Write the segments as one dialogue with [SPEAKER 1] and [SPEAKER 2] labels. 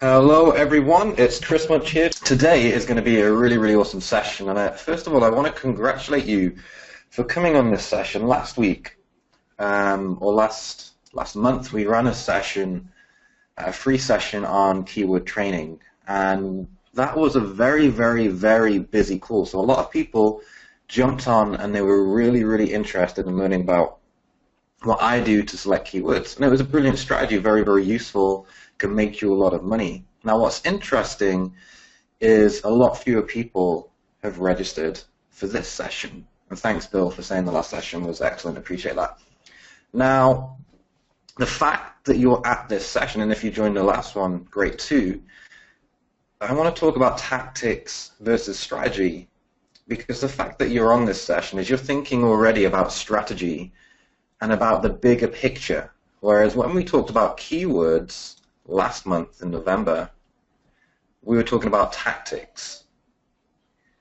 [SPEAKER 1] Hello everyone, it's Chris Munch here. Today is going to be a really awesome session, and first of all I want to congratulate you for coming on this session. Last week, or last month, we ran a free session on keyword training, and that was a very busy call. So a lot of people jumped on and they were really interested in learning about what I do to select keywords. And it was a brilliant strategy, very useful, can make you a lot of money. Now what's interesting is a lot fewer people have registered for this session. And thanks, Bill, for saying the last session was excellent. Appreciate that. Now, the fact that you're at this session, and if you joined the last one, great too, I want to talk about tactics versus strategy, because the fact that you're on this session is you're thinking already about strategy and about the bigger picture. Whereas when we talked about keywords last month in November, we were talking about tactics,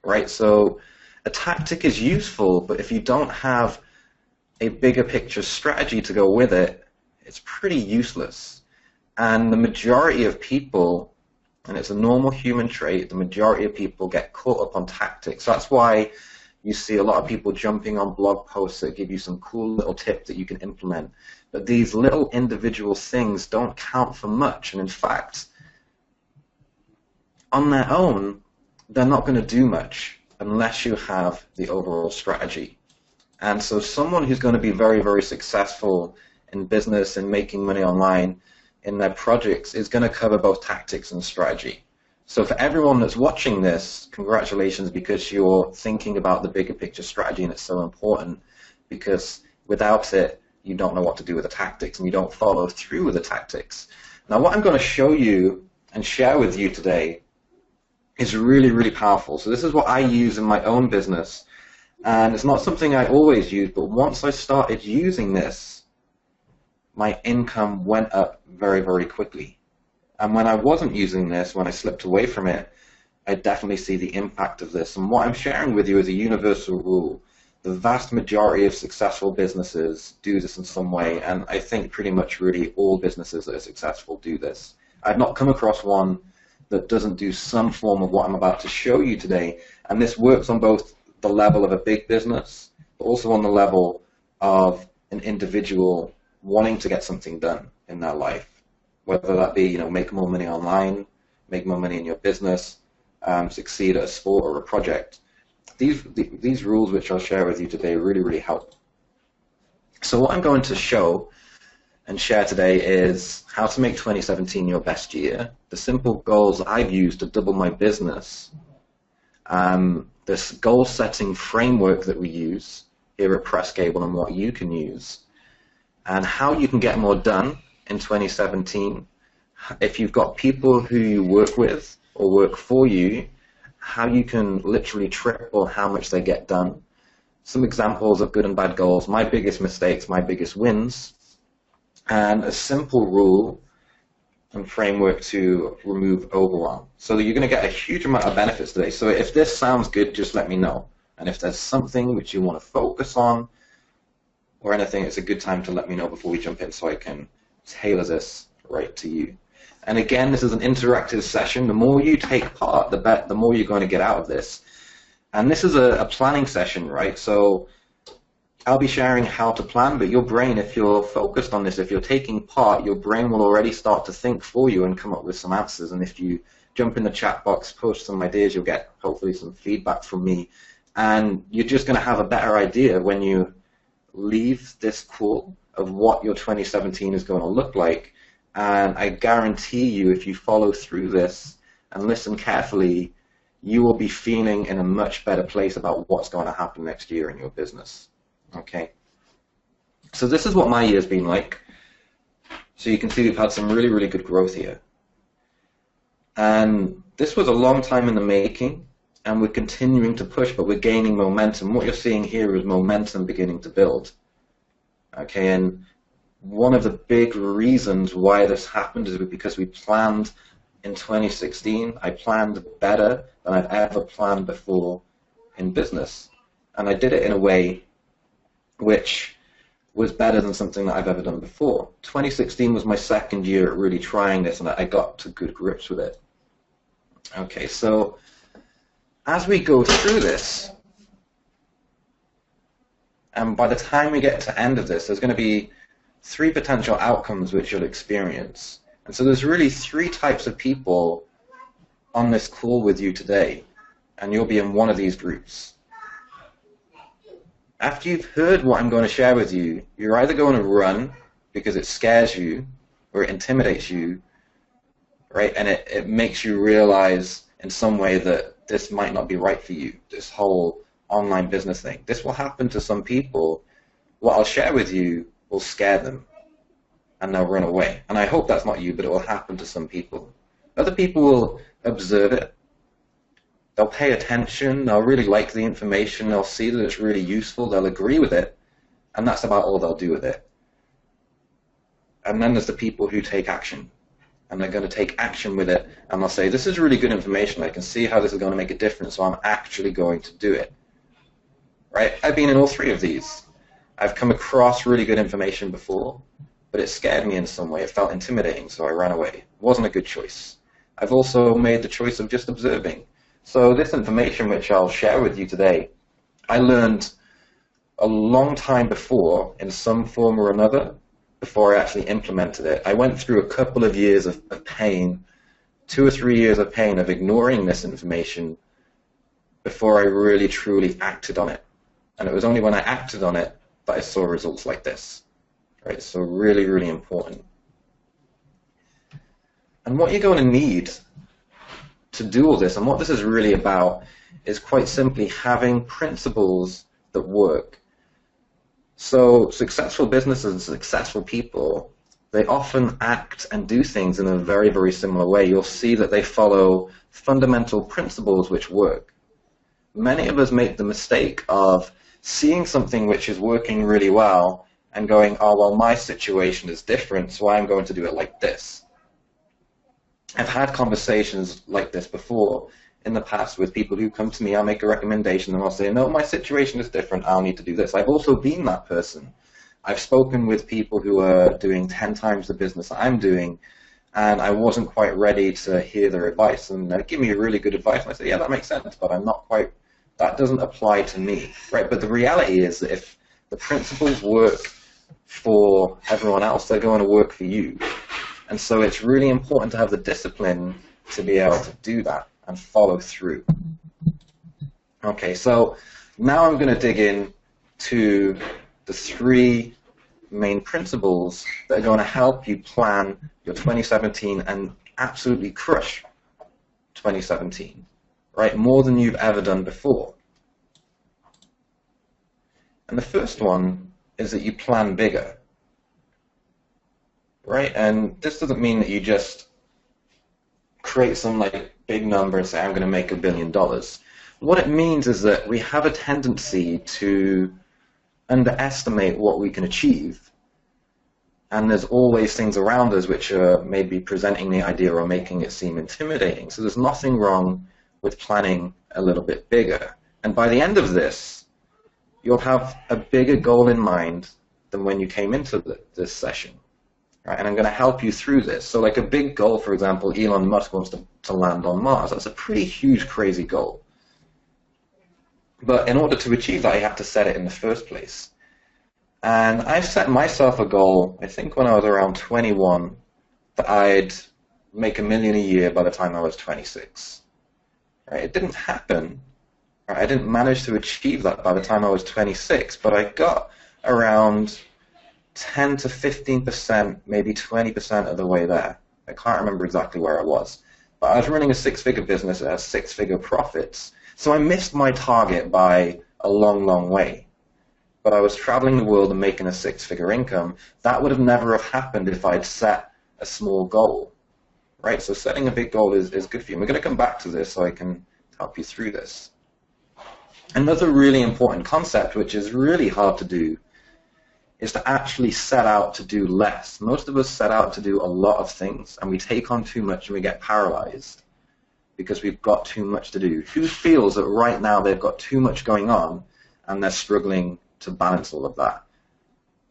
[SPEAKER 1] right? So a tactic is useful, but if you don't have a bigger picture strategy to go with it, it's pretty useless. And the majority of people, and it's a normal human trait, the majority of people get caught up on tactics. That's why you see a lot of people jumping on blog posts that give you some cool little tip that you can implement. But these little individual things don't count for much. And in fact, on their own, they're not going to do much unless you have the overall strategy. And so someone who's going to be very successful in business and making money online in their projects is going to cover both tactics and strategy. So for everyone that's watching this, congratulations, because you're thinking about the bigger picture strategy, and it's so important, because without it, you don't know what to do with the tactics, and you don't follow through with the tactics. Now, what I'm going to show you and share with you today is really powerful. So this is what I use in my own business, and it's not something I always use, but once I started using this, my income went up very quickly. And when I wasn't using this, when I slipped away from it, I definitely see the impact of this. And what I'm sharing with you is a universal rule. The vast majority of successful businesses do this in some way, and I think pretty much really all businesses that are successful do this. I've not come across one that doesn't do some form of what I'm about to show you today, and this works on both the level of a big business, but also on the level of an individual wanting to get something done in their life. Whether that be, make more money online, make more money in your business, succeed at a sport or a project. These rules which I'll share with you today really help. So what I'm going to show and share today is how to make 2017 your best year, the simple goals I've used to double my business, this goal-setting framework that we use here at Press Cable and what you can use, and how you can get more done in 2017. If you've got people who you work with or work for you, how you can literally triple how much they get done. Some examples of good and bad goals, my biggest mistakes, my biggest wins, and a simple rule and framework to remove overwhelm. So that you're going to get a huge amount of benefits today. So if this sounds good, just let me know. And if there's something which you want to focus on or anything, it's a good time to let me know before we jump in so I can tailor this right to you. And again, this is an interactive session. The more you take part, the more you're going to get out of this. And this is a planning session, right? So I'll be sharing how to plan, but your brain, if you're focused on this, if you're taking part, your brain will already start to think for you and come up with some answers. And if you jump in the chat box, post some ideas, you'll get hopefully some feedback from me. And you're just going to have a better idea when you leave this call of what your 2017 is going to look like. And I guarantee you, if you follow through this and listen carefully, you will be feeling in a much better place about what's going to happen next year in your business. Okay? So this is what my year's been like. So you can see we've had some really good growth here. And this was a long time in the making, and we're continuing to push, but we're gaining momentum. What you're seeing here is momentum beginning to build. Okay, and one of the big reasons why this happened is because we planned in 2016. I planned better than I've ever planned before in business. And I did it in a way which was better than something that I've ever done before. 2016 was my second year at really trying this, and I got to good grips with it. Okay, so as we go through this, and by the time we get to the end of this, there's going to be 3 potential outcomes which you'll experience. And so there's really 3 types of people on this call with you today, and you'll be in one of these groups. After you've heard what I'm going to share with you, you're either going to run because it scares you or it intimidates you, right? And it makes you realize in some way that this might not be right for you, this whole online business thing. This will happen to some people. What I'll share with you will scare them and they'll run away. And I hope that's not you, but it will happen to some people. Other people will observe it. They'll pay attention, they'll really like the information, they'll see that it's really useful, they'll agree with it, and that's about all they'll do with it. And then there's the people who take action, and they're going to take action with it, and they'll say, this is really good information, I can see how this is going to make a difference, so I'm actually going to do it. Right? I've been in all 3 of these. I've come across really good information before, but it scared me in some way, it felt intimidating, so I ran away. It wasn't a good choice. I've also made the choice of just observing. So this information which I'll share with you today, I learned a long time before in some form or another before I actually implemented it. I went through a couple of years of pain, 2 or 3 years of pain of ignoring this information before I really truly acted on it. And it was only when I acted on it that I saw results like this. Right? So really, really important. And what you're going to need to do all this, and what this is really about, is quite simply having principles that work. So successful businesses and successful people, they often act and do things in a very, very similar way. You'll see that they follow fundamental principles which work. Many of us make the mistake of seeing something which is working really well and going, oh, well, my situation is different, so I'm going to do it like this. I've had conversations like this before in the past with people who come to me, I'll make a recommendation and I'll say, no, my situation is different, I'll need to do this. I've also been that person. I've spoken with people who are doing 10 times the business I'm doing, and I wasn't quite ready to hear their advice, and they give me really good advice, and I say, yeah, that makes sense, but I'm not quite, that doesn't apply to me, right? But the reality is that if the principles work for everyone else, they're going to work for you. And so it's really important to have the discipline to be able to do that and follow through. Okay, so now I'm going to dig in to the 3 main principles that are going to help you plan your 2017 and absolutely crush 2017, right? More than you've ever done before. And the first one is that you plan bigger. Right, and this doesn't mean that you just create some like big number and say, I'm going to make $1 billion. What it means is that we have a tendency to underestimate what we can achieve. And there's always things around us which are maybe presenting the idea or making it seem intimidating. So there's nothing wrong with planning a little bit bigger. And by the end of this, you'll have a bigger goal in mind than when you came into this session. Right, and I'm going to help you through this. So like a big goal, for example, Elon Musk wants to land on Mars. That's a pretty huge, crazy goal. But in order to achieve that, you have to set it in the first place. And I've set myself a goal, I think when I was around 21, that I'd make $1 million a year by the time I was 26. Right, it didn't happen. Right, I didn't manage to achieve that by the time I was 26, but I got around 10 to 15%, maybe 20% of the way there. I can't remember exactly where I was. But I was running a 6-figure business that has 6-figure profits. So I missed my target by a long, long way. But I was traveling the world and making a 6-figure income. That would have never have happened if I'd set a small goal. Right? So setting a big goal is good for you. And we're going to come back to this so I can help you through this. Another really important concept, which is really hard to do, is to actually set out to do less. Most of us set out to do a lot of things, and we take on too much and we get paralyzed because we've got too much to do. Who feels that right now they've got too much going on and they're struggling to balance all of that?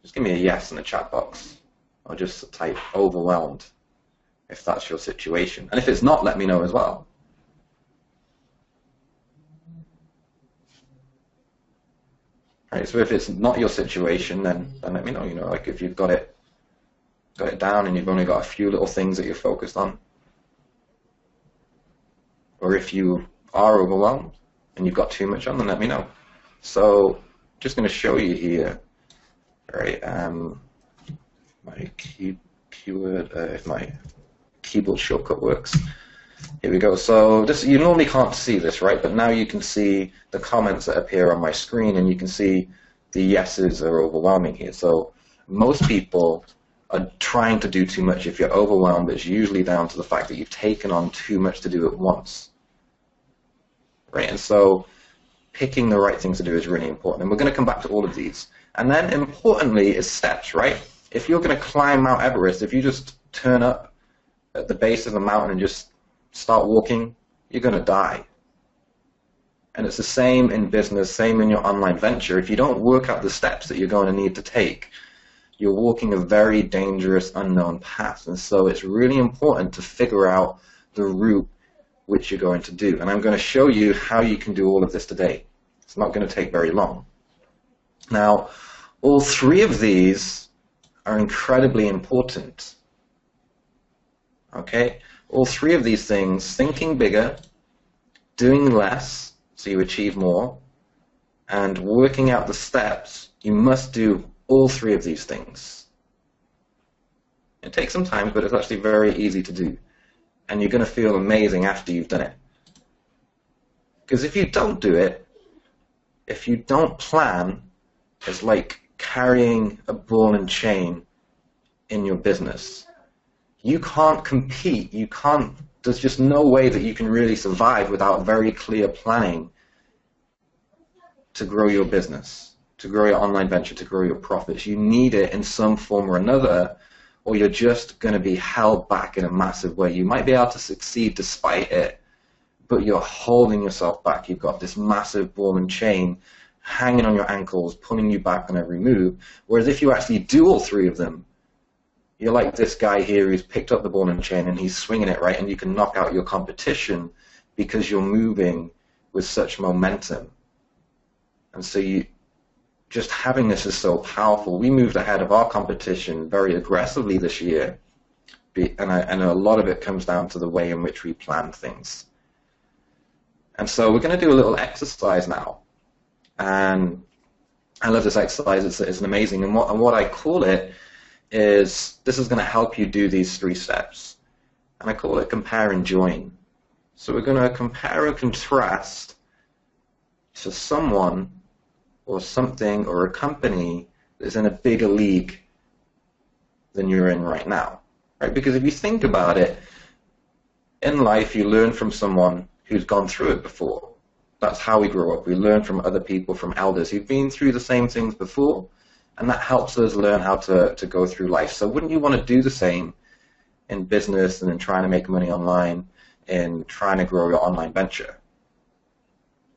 [SPEAKER 1] Just give me a yes in the chat box, or just type overwhelmed if that's your situation. And if it's not, let me know as well. Right, so if it's not your situation, then let me know. You know, like if you've got it down and you've only got a few little things that you're focused on, or if you are overwhelmed and you've got too much on, then let me know. So, just going to show you here, right? My keyword, if my keyboard shortcut works. Here we go. So this, you normally can't see this, right? But now you can see the comments that appear on my screen, and you can see the yeses are overwhelming here. So most people are trying to do too much. If you're overwhelmed, it's usually down to the fact that you've taken on too much to do at once, right? And so picking the right things to do is really important. And we're going to come back to all of these. And then importantly is steps, right? If you're going to climb Mount Everest, if you just turn up at the base of the mountain and just start walking, you're going to die. And it's the same in business, same in your online venture. If you don't work out the steps that you're going to need to take, you're walking a very dangerous unknown path. And so it's really important to figure out the route which you're going to do. And I'm going to show you how you can do all of this today. It's not going to take very long. Now, all three of these are incredibly important. Okay? All three of these things, thinking bigger, doing less so you achieve more, and working out the steps, you must do all three of these things. It takes some time, but it's actually very easy to do. And you're going to feel amazing after you've done it. Because if you don't do it, if you don't plan, it's like carrying a ball and chain in your business. You can't compete. You can't. There's just no way that you can really survive without very clear planning to grow your business, to grow your online venture, to grow your profits. You need it in some form or another, or you're just going to be held back in a massive way. You might be able to succeed despite it, but you're holding yourself back. You've got this massive ball and chain hanging on your ankles, pulling you back on every move. Whereas if you actually do all three of them, you're like this guy here who's picked up the ball and chain and he's swinging it, right? And you can knock out your competition because you're moving with such momentum. And so just having this is so powerful. We moved ahead of our competition very aggressively this year, and a lot of it comes down to the way in which we plan things. And so we're going to do a little exercise now. And I love this exercise. It's amazing. And what I call it is, this is going to help you do these three steps. And I call it compare and join. So we're going to compare and contrast to someone or something or a company that's in a bigger league than you're in right now, right? Because if you think about it, in life you learn from someone who's gone through it before. That's how we grow up. We learn from other people, from elders who've been through the same things before, and that helps us learn how to go through life. So wouldn't you want to do the same in business and in trying to make money online, in trying to grow your online venture?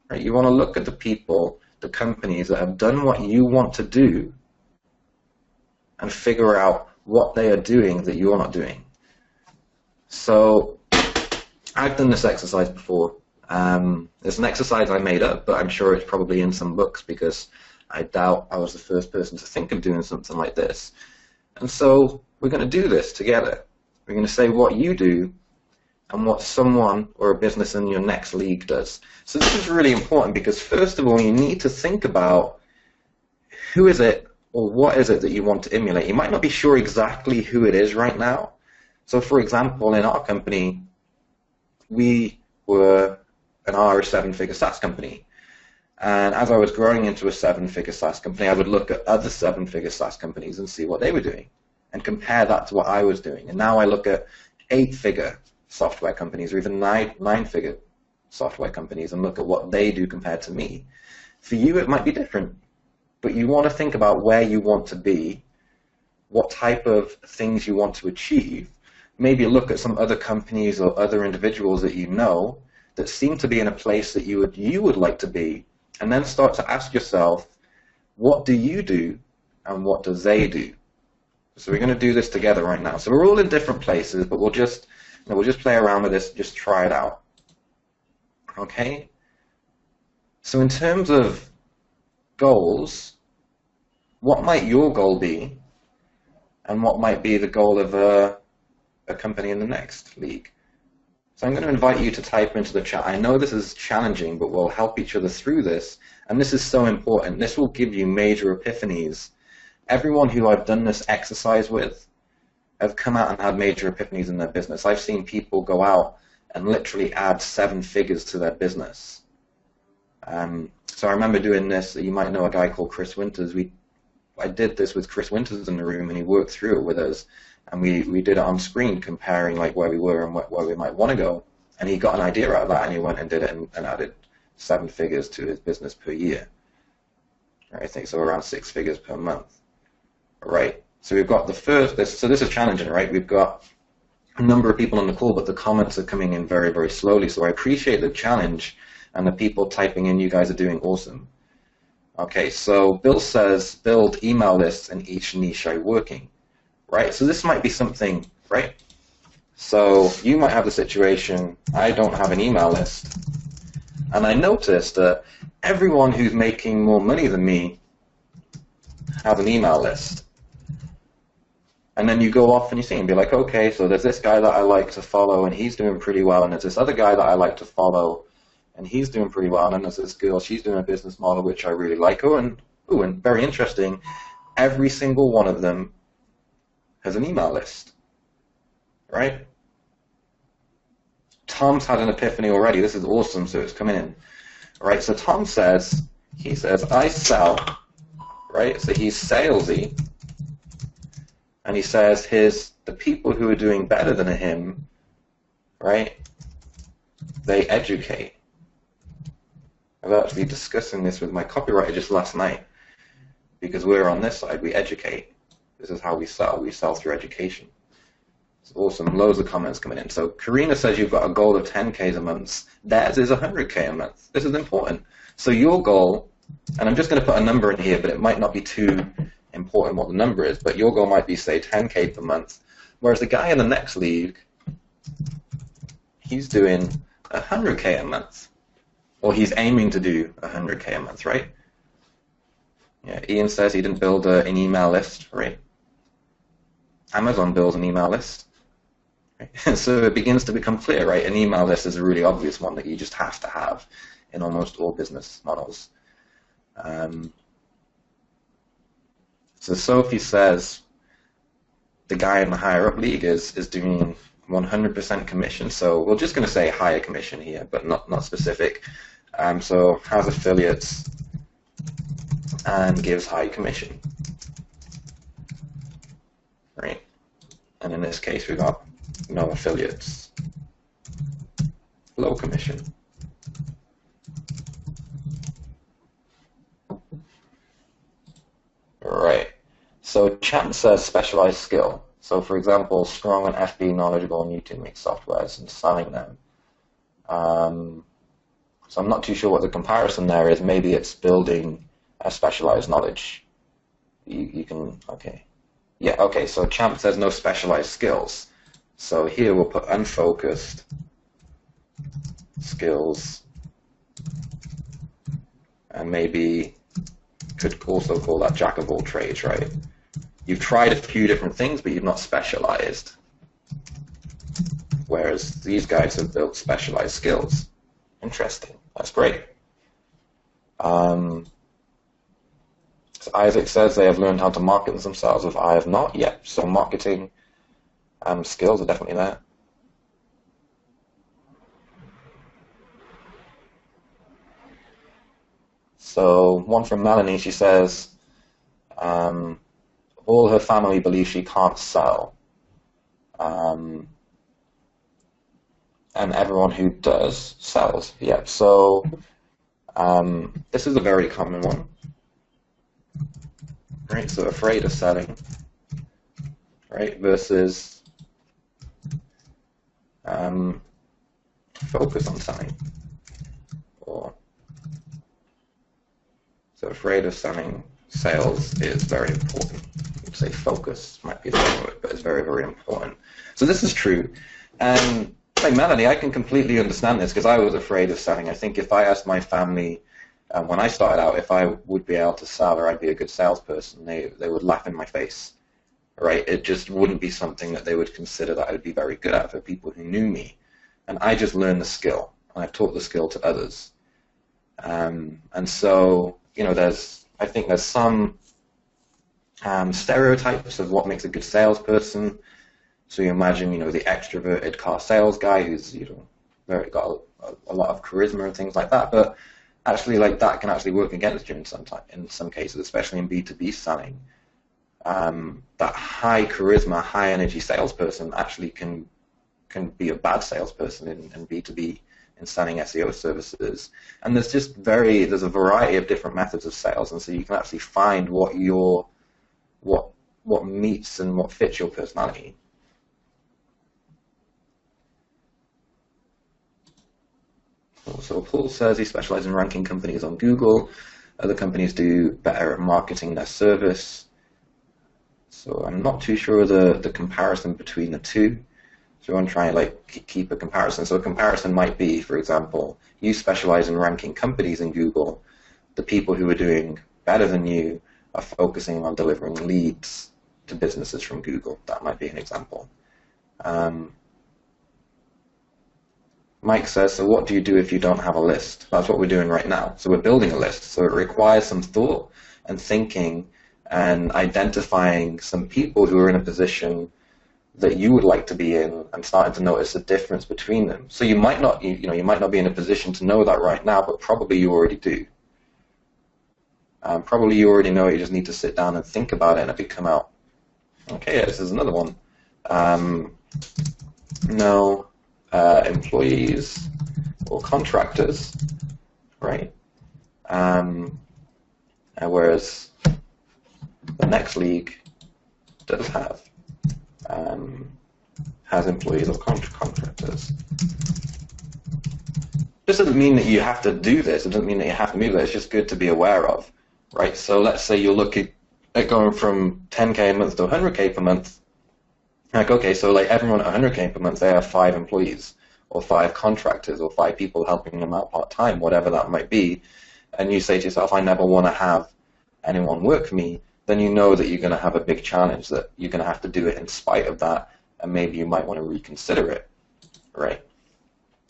[SPEAKER 1] Right? You want to look at the people, the companies that have done what you want to do and figure out what they are doing that you're not doing. So I've done this exercise before. It's an exercise I made up, but I'm sure it's probably in some books because I doubt I was the first person to think of doing something like this. And so we're going to do this together. We're going to say what you do and what someone or a business in your next league does. So this is really important because, first of all, you need to think about who is it or what is it that you want to emulate. You might not be sure exactly who it is right now. So, for example, in our company, we were an R seven-figure SaaS company. And as I was growing into a seven-figure SaaS company, I would look at other seven-figure SaaS companies and see what they were doing and compare that to what I was doing. And now I look at eight-figure software companies or even nine-figure software companies and look at what they do compared to me. For you, it might be different, but you want to think about where you want to be, what type of things you want to achieve. Maybe look at some other companies or other individuals that you know that seem to be in a place that you would like to be, and then start to ask yourself, what do you do and what does they do? So we're going to do this together right now. So we're all in different places, but we'll just play around with this, just try it out. Okay? So in terms of goals, what might your goal be, and what might be the goal of a company in the next league? So I'm going to invite you to type into the chat. I know this is challenging, but we'll help each other through this, and this is so important. This will give you major epiphanies. Everyone who I've done this exercise with have come out and had major epiphanies in their business. I've seen people go out and literally add 7 figures to their business. So I remember doing this. You might know a guy called Chris Winters. I did this with Chris Winters in the room, and he worked through it with us. And we did it on screen, comparing like where we were and where we might want to go. And he got an idea out of that, and he went and did it and added 7 figures to his business per year. Right, I think so, around 6 figures per month. Right. So we've got the first. So this is challenging, right? We've got a number of people on the call, but the comments are coming in very, very slowly. So I appreciate the challenge and the people typing in. You guys are doing awesome. Okay. So Bill says build email lists in each niche I work in. Right. So this might be something, right? So you might have the situation, I don't have an email list. And I noticed that everyone who's making more money than me have an email list. And then you go off and you see and be like, okay, so there's this guy that I like to follow and he's doing pretty well, and there's this other guy that I like to follow and he's doing pretty well, and then there's this girl, she's doing a business model which I really like. And very interesting, every single one of them has an email list, right? Tom's had an epiphany already. This is awesome, so it's coming in. All right, so Tom says, I sell, right? So he's salesy. And he says the people who are doing better than him, right, they educate. I was actually discussing this with my copywriter just last night, because we're on this side, we educate. This is how we sell. We sell through education. It's awesome. Loads of comments coming in. So Karina says you've got a goal of 10K a month. Theirs is 100K a month. This is important. So your goal, and I'm just going to put a number in here, but it might not be too important what the number is, but your goal might be, say, 10K per month, whereas the guy in the next league, he's doing 100K a month, or he's aiming to do 100K a month, right? Yeah, Ian says he didn't build an email list, right? Amazon builds an email list, right? So it begins to become clear, right? An email list is a really obvious one that you just have to have in almost all business models. So Sophie says the guy in the higher up league is doing 100% commission. So we're just going to say higher commission here, but not specific. So has affiliates and gives high commission, right? And in this case, we've got no affiliates, low commission. Right. So Champ says specialized skill. So for example, strong on FB, knowledgeable on YouTube, make softwares and selling them. So I'm not too sure what the comparison there is. Maybe it's building a specialized knowledge. You can, okay. Yeah, okay, so Champ says no specialized skills. So here we'll put unfocused skills, and maybe could also call that jack of all trades, right? You've tried a few different things, but you've not specialized. Whereas these guys have built specialized skills. Interesting. That's great. So Isaac says they have learned how to market themselves, if I have not yet. So marketing skills are definitely there. So one from Melanie, she says, all her family believes she can't sell. And everyone who does sells. Yeah, so this is a very common one. Right, so afraid of selling, right, versus focus on selling. Or so afraid of selling, sales is very important. You'd say focus might be the wrong word, but it's very, very important. So this is true. And like Melanie, I can completely understand this because I was afraid of selling. I think if I asked my family when I started out if I would be able to sell or I'd be a good salesperson, they would laugh in my face, right? It just wouldn't be something that they would consider that I would be very good at for people who knew me. And I just learned the skill, and I've taught the skill to others. And so, you know, I think there's some stereotypes of what makes a good salesperson. So you imagine, you know, the extroverted car sales guy who's, you know, got a lot of charisma and things like that. But actually, like, that can actually work against you in some cases, especially in B2B selling. That high charisma, high energy salesperson actually can be a bad salesperson in B2B in selling SEO services. And there's a variety of different methods of sales, and so you can actually find what meets and what fits your personality. So Paul says he specializes in ranking companies on Google. Other companies do better at marketing their service. So I'm not too sure the comparison between the two. So I want to try and like keep a comparison. So a comparison might be, for example, you specialize in ranking companies in Google. The people who are doing better than you are focusing on delivering leads to businesses from Google. That might be an example. Mike says, so what do you do if you don't have a list? That's what we're doing right now. So we're building a list. So it requires some thought and thinking and identifying some people who are in a position that you would like to be in and starting to notice the difference between them. So you might not, you might not be in a position to know that right now, but probably you already do. Probably you already know it. You just need to sit down and think about it and it could come out. Okay, this is another one. No employees or contractors, right? Whereas the next league does have has employees or contractors. This doesn't mean that you have to do this. It doesn't mean that you have to move it. It's just good to be aware of, right? So let's say you're looking at going from 10K a month to 100K per month. Like, okay, so like everyone at 100K per month, they have 5 employees or 5 contractors or 5 people helping them out part-time, whatever that might be. And you say to yourself, I never want to have anyone work for me. Then you know that you're going to have a big challenge, that you're going to have to do it in spite of that, and maybe you might want to reconsider it, right?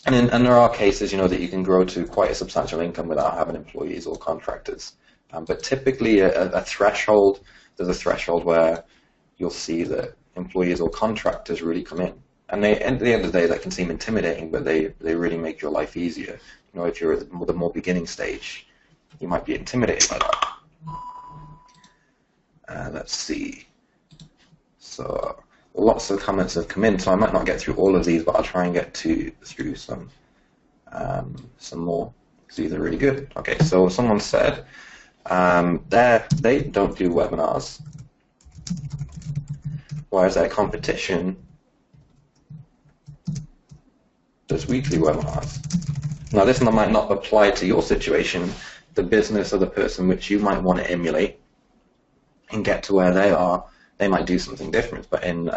[SPEAKER 1] And there are cases, that you can grow to quite a substantial income without having employees or contractors. But typically a threshold, there's a threshold where you'll see that employees or contractors really come in. And at the end of the day, that can seem intimidating, but they really make your life easier. If you're at the more beginning stage, you might be intimidated by that. Let's see. So lots of comments have come in, so I might not get through all of these, but I'll try and get through some more. These are really good. Okay, so someone said they don't do webinars, whereas their competition does weekly webinars. Now, this might not apply to your situation, the business or the person which you might want to emulate and get to where they are. They might do something different, but in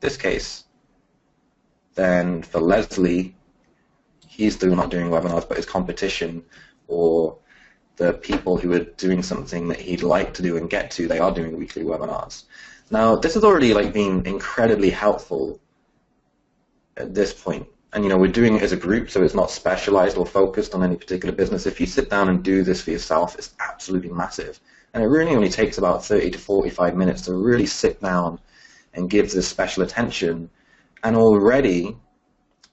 [SPEAKER 1] this case, then for Leslie, he's still not doing webinars, but his competition or the people who are doing something that he'd like to do and get to, they are doing weekly webinars. Now, this has already been incredibly helpful at this point. And we're doing it as a group, so it's not specialized or focused on any particular business. If you sit down and do this for yourself, it's absolutely massive. And it really only takes about 30 to 45 minutes to really sit down and give this special attention. And already,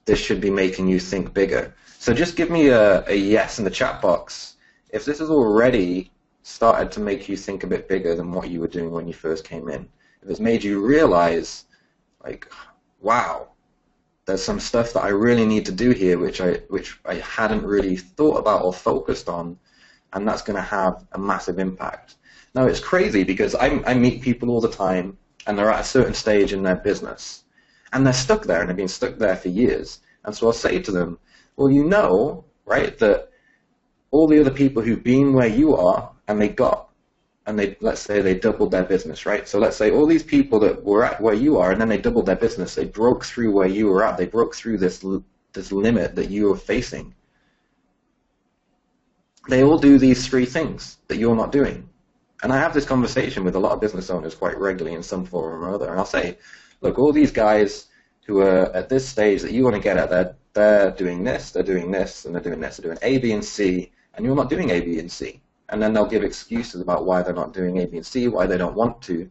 [SPEAKER 1] this should be making you think bigger. So just give me a yes in the chat box if this has already started to make you think a bit bigger than what you were doing when you first came in. If it's made you realize, wow, there's some stuff that I really need to do here which I hadn't really thought about or focused on, and that's going to have a massive impact. Now, it's crazy because I meet people all the time, and they're at a certain stage in their business, and they're stuck there, and they've been stuck there for years. And so I'll say to them, well, right, that all the other people who've been where you are, and they got and let's say they doubled their business, right? So let's say all these people that were at where you are, and then they doubled their business, they broke through where you were at, they broke through this limit that you were facing. They all do these three things that you're not doing. And I have this conversation with a lot of business owners quite regularly in some form or other, and I'll say, look, all these guys who are at this stage that you want to get at, they're doing this, they're doing this, and they're doing this, they're doing A, B, and C, and you're not doing A, B, and C. And then they'll give excuses about why they're not doing A, B, and C, why they don't want to.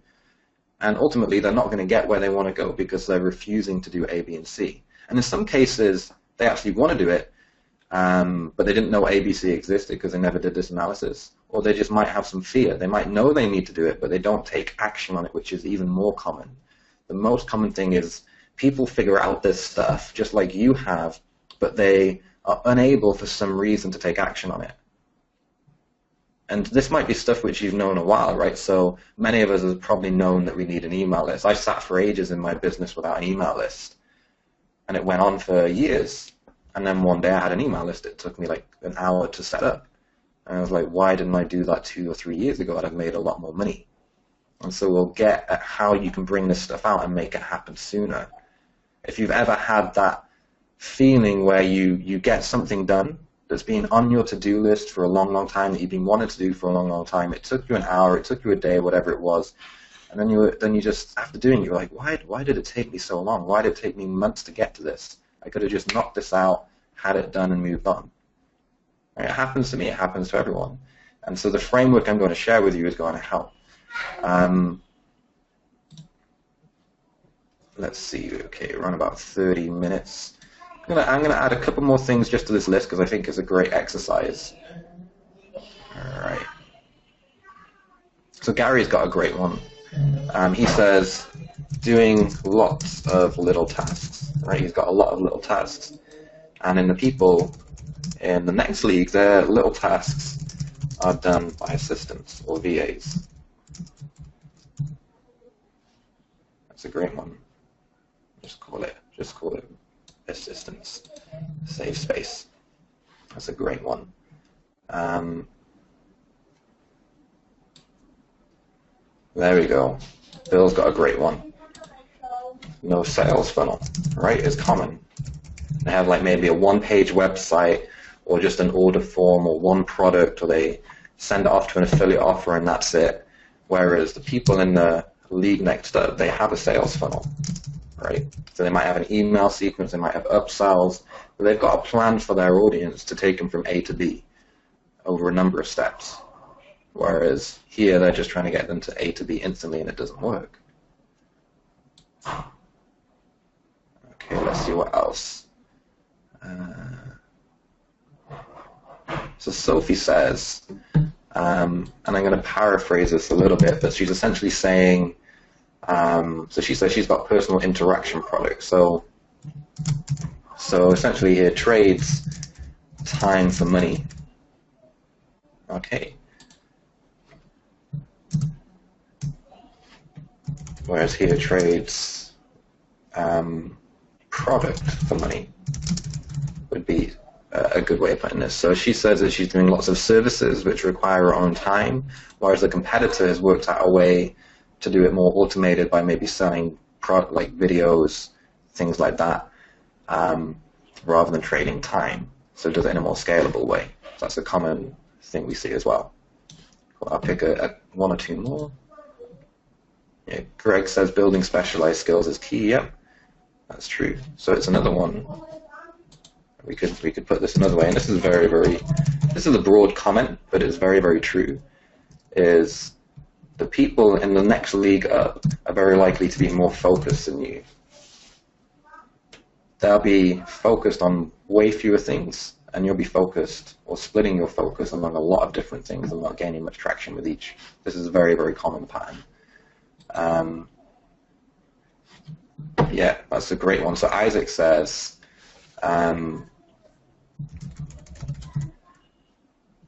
[SPEAKER 1] And ultimately, they're not going to get where they want to go because they're refusing to do A, B, and C. And in some cases, they actually want to do it, but they didn't know A, B, C existed because they never did this analysis. Or they just might have some fear. They might know they need to do it, but they don't take action on it, which is even more common. The most common thing is people figure out this stuff just like you have, but they are unable for some reason to take action on it. And this might be stuff which you've known a while, right? So many of us have probably known that we need an email list. I sat for ages in my business without an email list, and it went on for years. And then one day I had an email list. It took me like an hour to set up. And I was like, why didn't I do that 2 or 3 years ago? I'd have made a lot more money. And so we'll get at how you can bring this stuff out and make it happen sooner. If you've ever had that feeling where you get something done that's been on your to-do list for a long, long time, that you've been wanting to do for a long, long time, it took you an hour, it took you a day, whatever it was, and then you just, after doing it, you're like, why did it take me so long? Why did it take me months to get to this? I could have just knocked this out, had it done, and moved on. Right? It happens to me, it happens to everyone. And so the framework I'm going to share with you is going to help. Let's see, okay, we're on about 30 minutes. I'm going to add a couple more things just to this list because I think it's a great exercise. All right. So Gary's got a great one. He says, doing lots of little tasks. Right? He's got a lot of little tasks. And in the people in the next league, their little tasks are done by assistants or VAs. That's a great one. Just call it assistants. Save space. That's a great one. There we go. Bill's got a great one. No sales funnel, right? Is common. They have like maybe a one-page website or just an order form or one product, or they send it off to an affiliate offer and that's it. Whereas the people in the league next up, they have a sales funnel, right? So they might have an email sequence, they might have upsells, but they've got a plan for their audience to take them from A to B over a number of steps. Whereas here, they're just trying to get them to A to B instantly, and it doesn't work. Okay, let's see what else. So Sophie says, and I'm going to paraphrase this a little bit, but she's essentially saying, so she says she's got personal interaction products. So essentially here, trades time for money. Okay. Whereas here, trades product for money would be a good way of putting this. So she says that she's doing lots of services which require her own time, whereas the competitor has worked out a way to do it more automated by maybe selling product like videos, things like that, rather than trading time. So it does it in a more scalable way. So that's a common thing we see as well. I'll pick one or two more. Yeah, Greg says building specialized skills is key. Yep, that's true. So it's another one. We could put this another way, and this is this is a broad comment, but it's very, very true. Is the people in the next league up are very likely to be more focused than you. They'll be focused on way fewer things, and you'll be focused or splitting your focus among a lot of different things and not gaining much traction with each. This is a very, very common pattern. Yeah, that's a great one. So Isaac says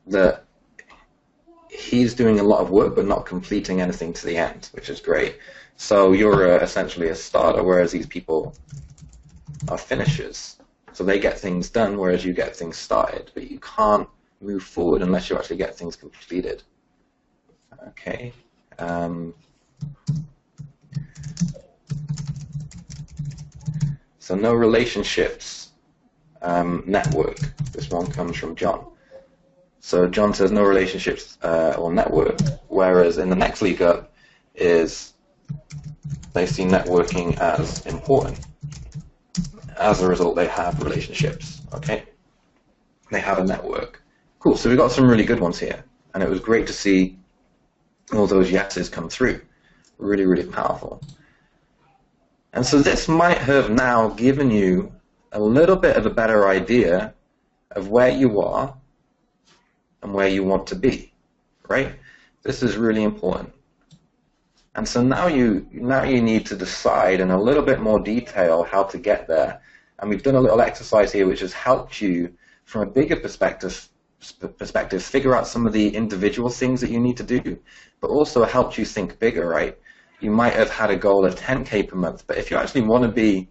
[SPEAKER 1] that he's doing a lot of work but not completing anything to the end, which is great. So you're essentially a starter, whereas these people are finishers. So they get things done, whereas you get things started. But you can't move forward unless you actually get things completed. Okay. So no relationships network. This one comes from John. So John says no relationships or network, whereas in the next league up is they see networking as important. As a result, they have relationships. Okay, they have a network. Cool. So we got some really good ones here, and it was great to see all those yeses come through. Really, really powerful. And so this might have now given you a little bit of a better idea of where you are and where you want to be, right? This is really important. And so now you need to decide in a little bit more detail how to get there. And we've done a little exercise here which has helped you from a bigger perspective figure out some of the individual things that you need to do, but also helped you think bigger, right? You might have had a goal of 10K per month, but if you actually want to be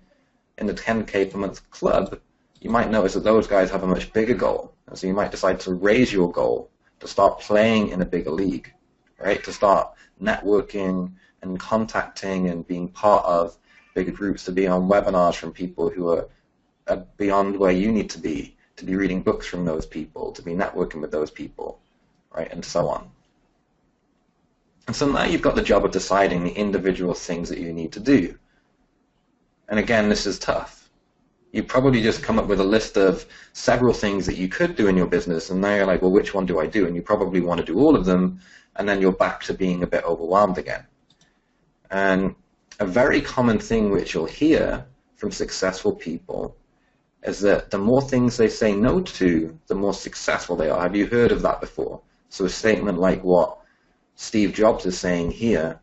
[SPEAKER 1] in the 10K per month club, you might notice that those guys have a much bigger goal. And so you might decide to raise your goal, to start playing in a bigger league, right? To start networking and contacting and being part of bigger groups, to be on webinars from people who are beyond where you need to be reading books from those people, to be networking with those people, right? And so on. And so now you've got the job of deciding the individual things that you need to do. And again, this is tough. You probably just come up with a list of several things that you could do in your business, and now you're like, well, which one do I do? And you probably want to do all of them, and then you're back to being a bit overwhelmed again. And a very common thing which you'll hear from successful people is that the more things they say no to, the more successful they are. Have you heard of that before? So a statement like what Steve Jobs is saying here,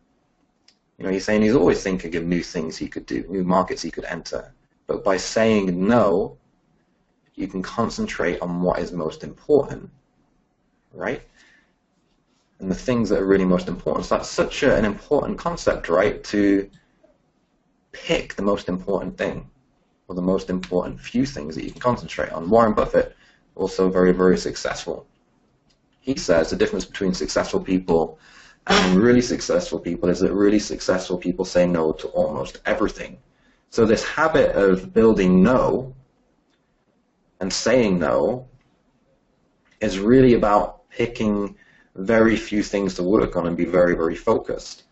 [SPEAKER 1] he's saying he's always thinking of new things he could do, new markets he could enter. But by saying no, you can concentrate on what is most important, right? And the things that are really most important. So that's such an important concept, right? To pick the most important thing, or the most important few things that you can concentrate on. Warren Buffett, also very, very successful. He says the difference between successful people and really successful people is that really successful people say no to almost everything. So this habit of building no and saying no is really about picking very few things to work on and be very, very focused.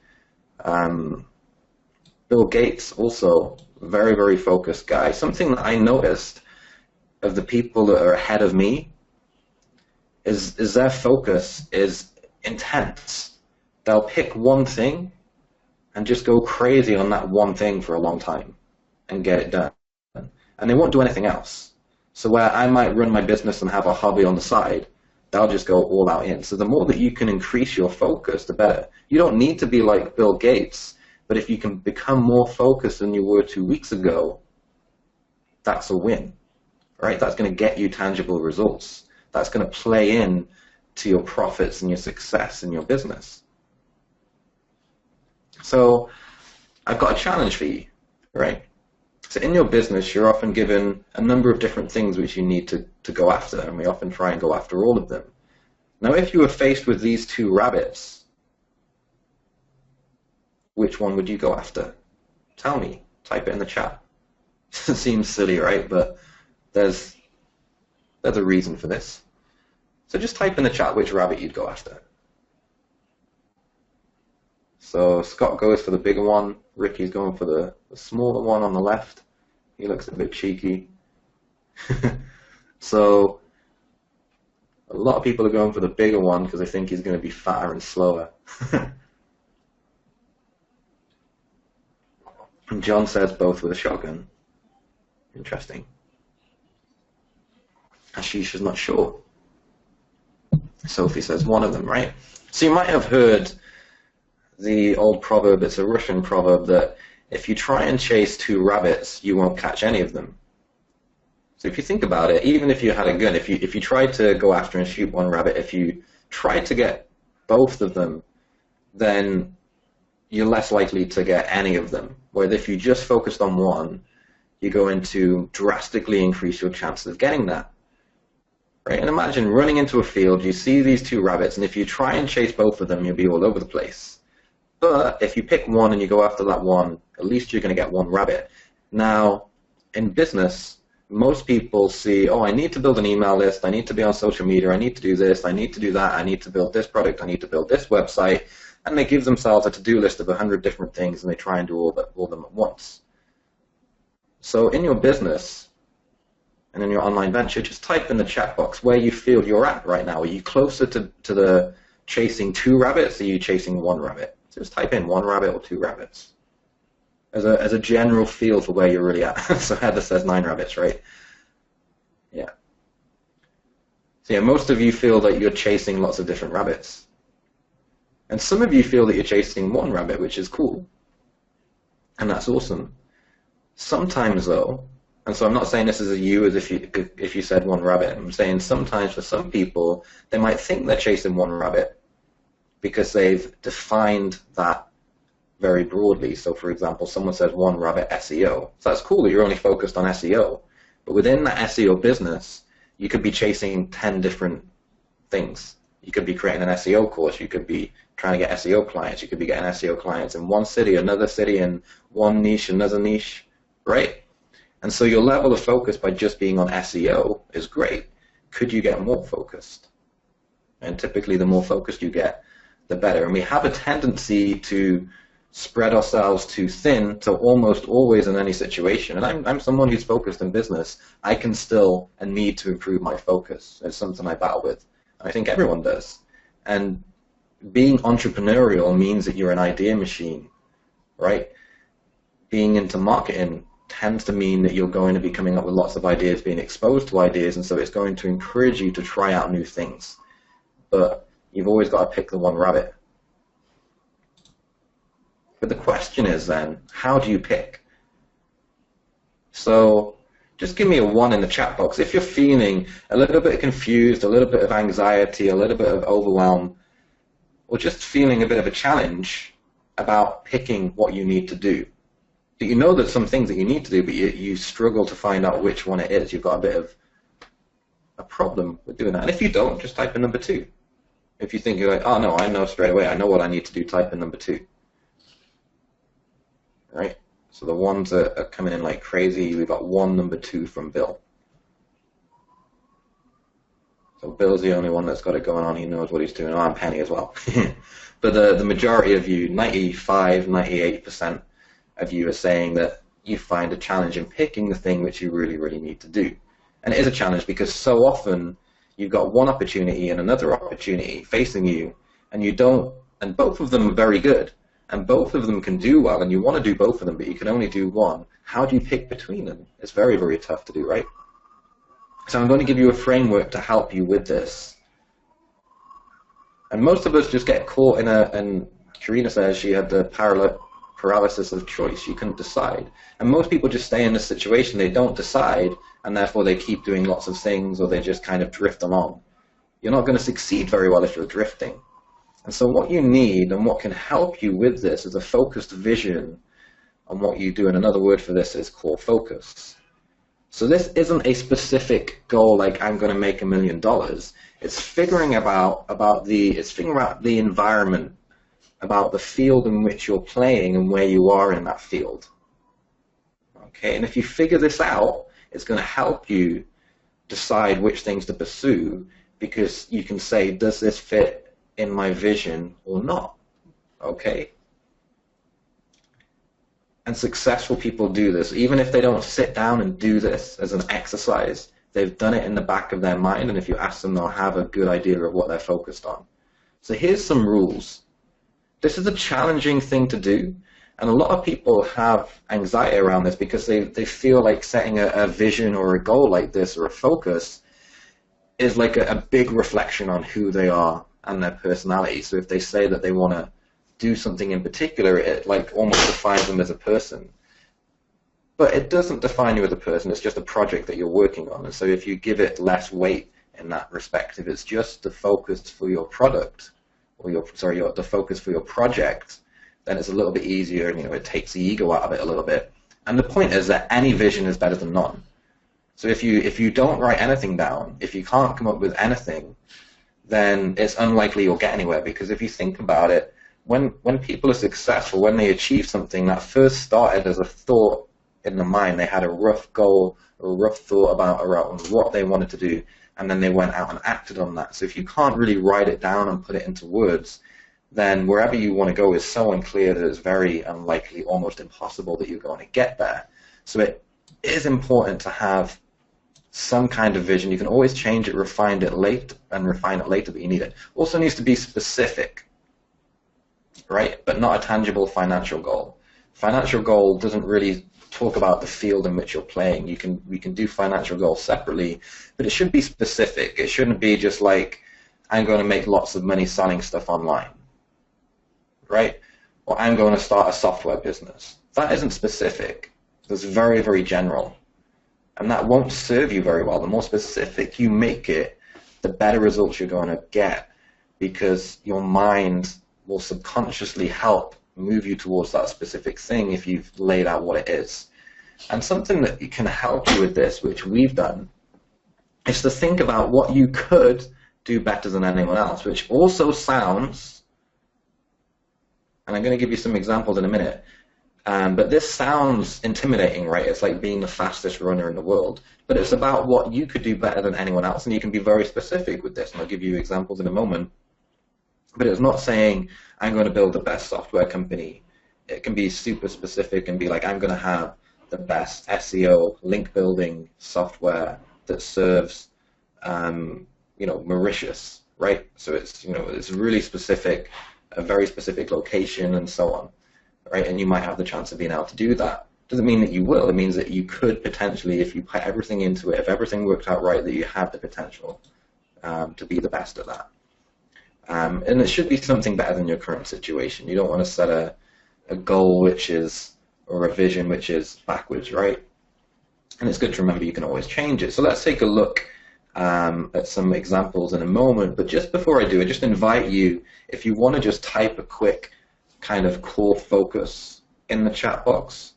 [SPEAKER 1] Bill Gates, also very, very focused guy. Something that I noticed of the people that are ahead of me is their focus is intense. They'll pick one thing and just go crazy on that one thing for a long time and get it done. And they won't do anything else. So where I might run my business and have a hobby on the side, they'll just go all out in. So the more that you can increase your focus, the better. You don't need to be like Bill Gates, but if you can become more focused than you were 2 weeks ago, that's a win, right? That's going to get you tangible results. That's going to play in to your profits and your success in your business. So I've got a challenge for you, right? So in your business, you're often given a number of different things which you need to go after, and we often try and go after all of them. Now, if you were faced with these two rabbits, which one would you go after? Tell me. Type it in the chat. It seems silly, right? But there's a reason for this. So just type in the chat which rabbit you'd go after. So Scott goes for the bigger one. Ricky's going for the smaller one on the left. He looks a bit cheeky. So a lot of people are going for the bigger one because they think he's going to be fatter and slower. And John says both with a shotgun. Interesting. Ashish is not sure. Sophie says one of them, right? So you might have heard the old proverb, it's a Russian proverb, that if you try and chase two rabbits, you won't catch any of them. So if you think about it, even if you had a gun, if you tried to go after and shoot one rabbit, if you tried to get both of them, then you're less likely to get any of them. Whereas if you just focused on one, you're going to drastically increase your chances of getting that. right? And imagine running into a field, you see these two rabbits, and if you try and chase both of them, you'll be all over the place. But if you pick one and you go after that one, at least you're going to get one rabbit. Now, in business, most people see, oh, I need to build an email list, I need to be on social media, I need to do this, I need to do that, I need to build this product, I need to build this website, and they give themselves a to-do list of 100 different things, and they try and do all of them at once. So in your business and in your online venture, just type in the chat box where you feel you're at right now. Are you closer to the chasing 2 rabbits, or are you chasing 1 rabbit? So just type in 1 rabbit or 2 rabbits as a general feel for where you're really at. So Heather says 9 rabbits, right? Yeah. So yeah, most of you feel that you're chasing lots of different rabbits. And some of you feel that you're chasing 1 rabbit, which is cool. And that's awesome. Sometimes though, and so I'm not saying this is you as if you said 1 rabbit, I'm saying sometimes for some people, they might think they're chasing 1 rabbit because they've defined that very broadly. So for example, someone says 1 rabbit SEO. So that's cool that you're only focused on SEO. But within that SEO business, you could be chasing 10 different things. You could be creating an SEO course. You could be trying to get SEO clients. You could be getting SEO clients in one city, another city, in one niche, another niche, right? And so your level of focus by just being on SEO is great. Could you get more focused? And typically the more focused you get, the better. And we have a tendency to spread ourselves too thin, so almost always in any situation. And I'm someone who's focused in business. I can still and need to improve my focus. It's something I battle with. I think everyone does. And being entrepreneurial means that you're an idea machine, right? Being into marketing tends to mean that you're going to be coming up with lots of ideas, being exposed to ideas, and so it's going to encourage you to try out new things. But you've always got to pick the 1 rabbit. But the question is then, how do you pick? So just give me a 1 in the chat box. If you're feeling a little bit confused, a little bit of anxiety, a little bit of overwhelm, or just feeling a bit of a challenge about picking what you need to do. But you know there's some things that you need to do, but you struggle to find out which one it is. You've got a bit of a problem with doing that. And if you don't, just type in number 2. If you think you're like, oh no, I know straight away, I know what I need to do, type in number 2. Right? So the ones that are coming in like crazy, we've got 1, number 2 from Bill. So Bill's the only one that's got it going on. He knows what he's doing. Oh, I'm Penny as well. But the majority of you, 95, 98% of you are saying that you find a challenge in picking the thing which you really, really need to do. And it is a challenge because so often you've got one opportunity and another opportunity facing you, and you don't, and both of them are very good, and both of them can do well, and you want to do both of them, but you can only do one. How do you pick between them? It's very, very tough to do, right? So I'm going to give you a framework to help you with this. And most of us just get caught in and Karina says she had the paralysis of choice. She couldn't decide. And most people just stay in this situation. They don't decide, and therefore they keep doing lots of things, or they just kind of drift along. You're not going to succeed very well if you're drifting. And so what you need and what can help you with this is a focused vision on what you do. And another word for this is core focus. So this isn't a specific goal like I'm going to make $1 million. It's figuring about the environment, about the field in which you're playing and where you are in that field. Okay, and if you figure this out, it's going to help you decide which things to pursue, because you can say, does this fit in my vision or not? Okay? And successful people do this. Even if they don't sit down and do this as an exercise, they've done it in the back of their mind, and if you ask them, they'll have a good idea of what they're focused on. So here's some rules. This is a challenging thing to do, and a lot of people have anxiety around this because they feel like setting a vision or a goal like this, or a focus, is like a big reflection on who they are and their personality. So if they say that they want to do something in particular, it like almost defines them as a person. But it doesn't define you as a person, it's just a project that you're working on. And so if you give it less weight in that respect, if it's just the focus for your product, or the focus for your project, then it's a little bit easier, and it takes the ego out of it a little bit. And the point is that any vision is better than none. So if you don't write anything down, if you can't come up with anything, then it's unlikely you'll get anywhere. Because if you think about it, when people are successful, when they achieve something that first started as a thought in the mind, they had a rough goal, a rough thought around what they wanted to do, and then they went out and acted on that. So if you can't really write it down and put it into words, then wherever you want to go is so unclear that it's very unlikely, almost impossible that you're going to get there. So it is important to have some kind of vision. You can always change it, refine it later, but you need it. Also needs to be specific, right? But not a tangible financial goal. Financial goal doesn't really talk about the field in which you're playing. We can do financial goals separately, but it should be specific. It shouldn't be just like, I'm going to make lots of money selling stuff online, right? Or I'm going to start a software business. That isn't specific. That's very, very general. And that won't serve you very well. The more specific you make it, the better results you're going to get, because your mind will subconsciously help move you towards that specific thing if you've laid out what it is. And something that can help you with this, which we've done, is to think about what you could do better than anyone else, which also sounds, and I'm going to give you some examples in a minute, but this sounds intimidating, right? It's like being the fastest runner in the world. But it's about what you could do better than anyone else, and you can be very specific with this, and I'll give you examples in a moment. But it's not saying, I'm going to build the best software company. It can be super specific and be like, I'm going to have the best SEO, link building software that serves, Mauritius, right? So it's really specific, a very specific location and so on, right? And you might have the chance of being able to do that. Doesn't mean that you will. It means that you could potentially, if you put everything into it, if everything worked out right, that you have the potential to be the best at that. And it should be something better than your current situation. You don't want to set a goal or a vision which is backwards, right? And it's good to remember you can always change it. So let's take a look at some examples in a moment. But just before I do, I just invite you, if you want to just type a quick kind of core focus in the chat box,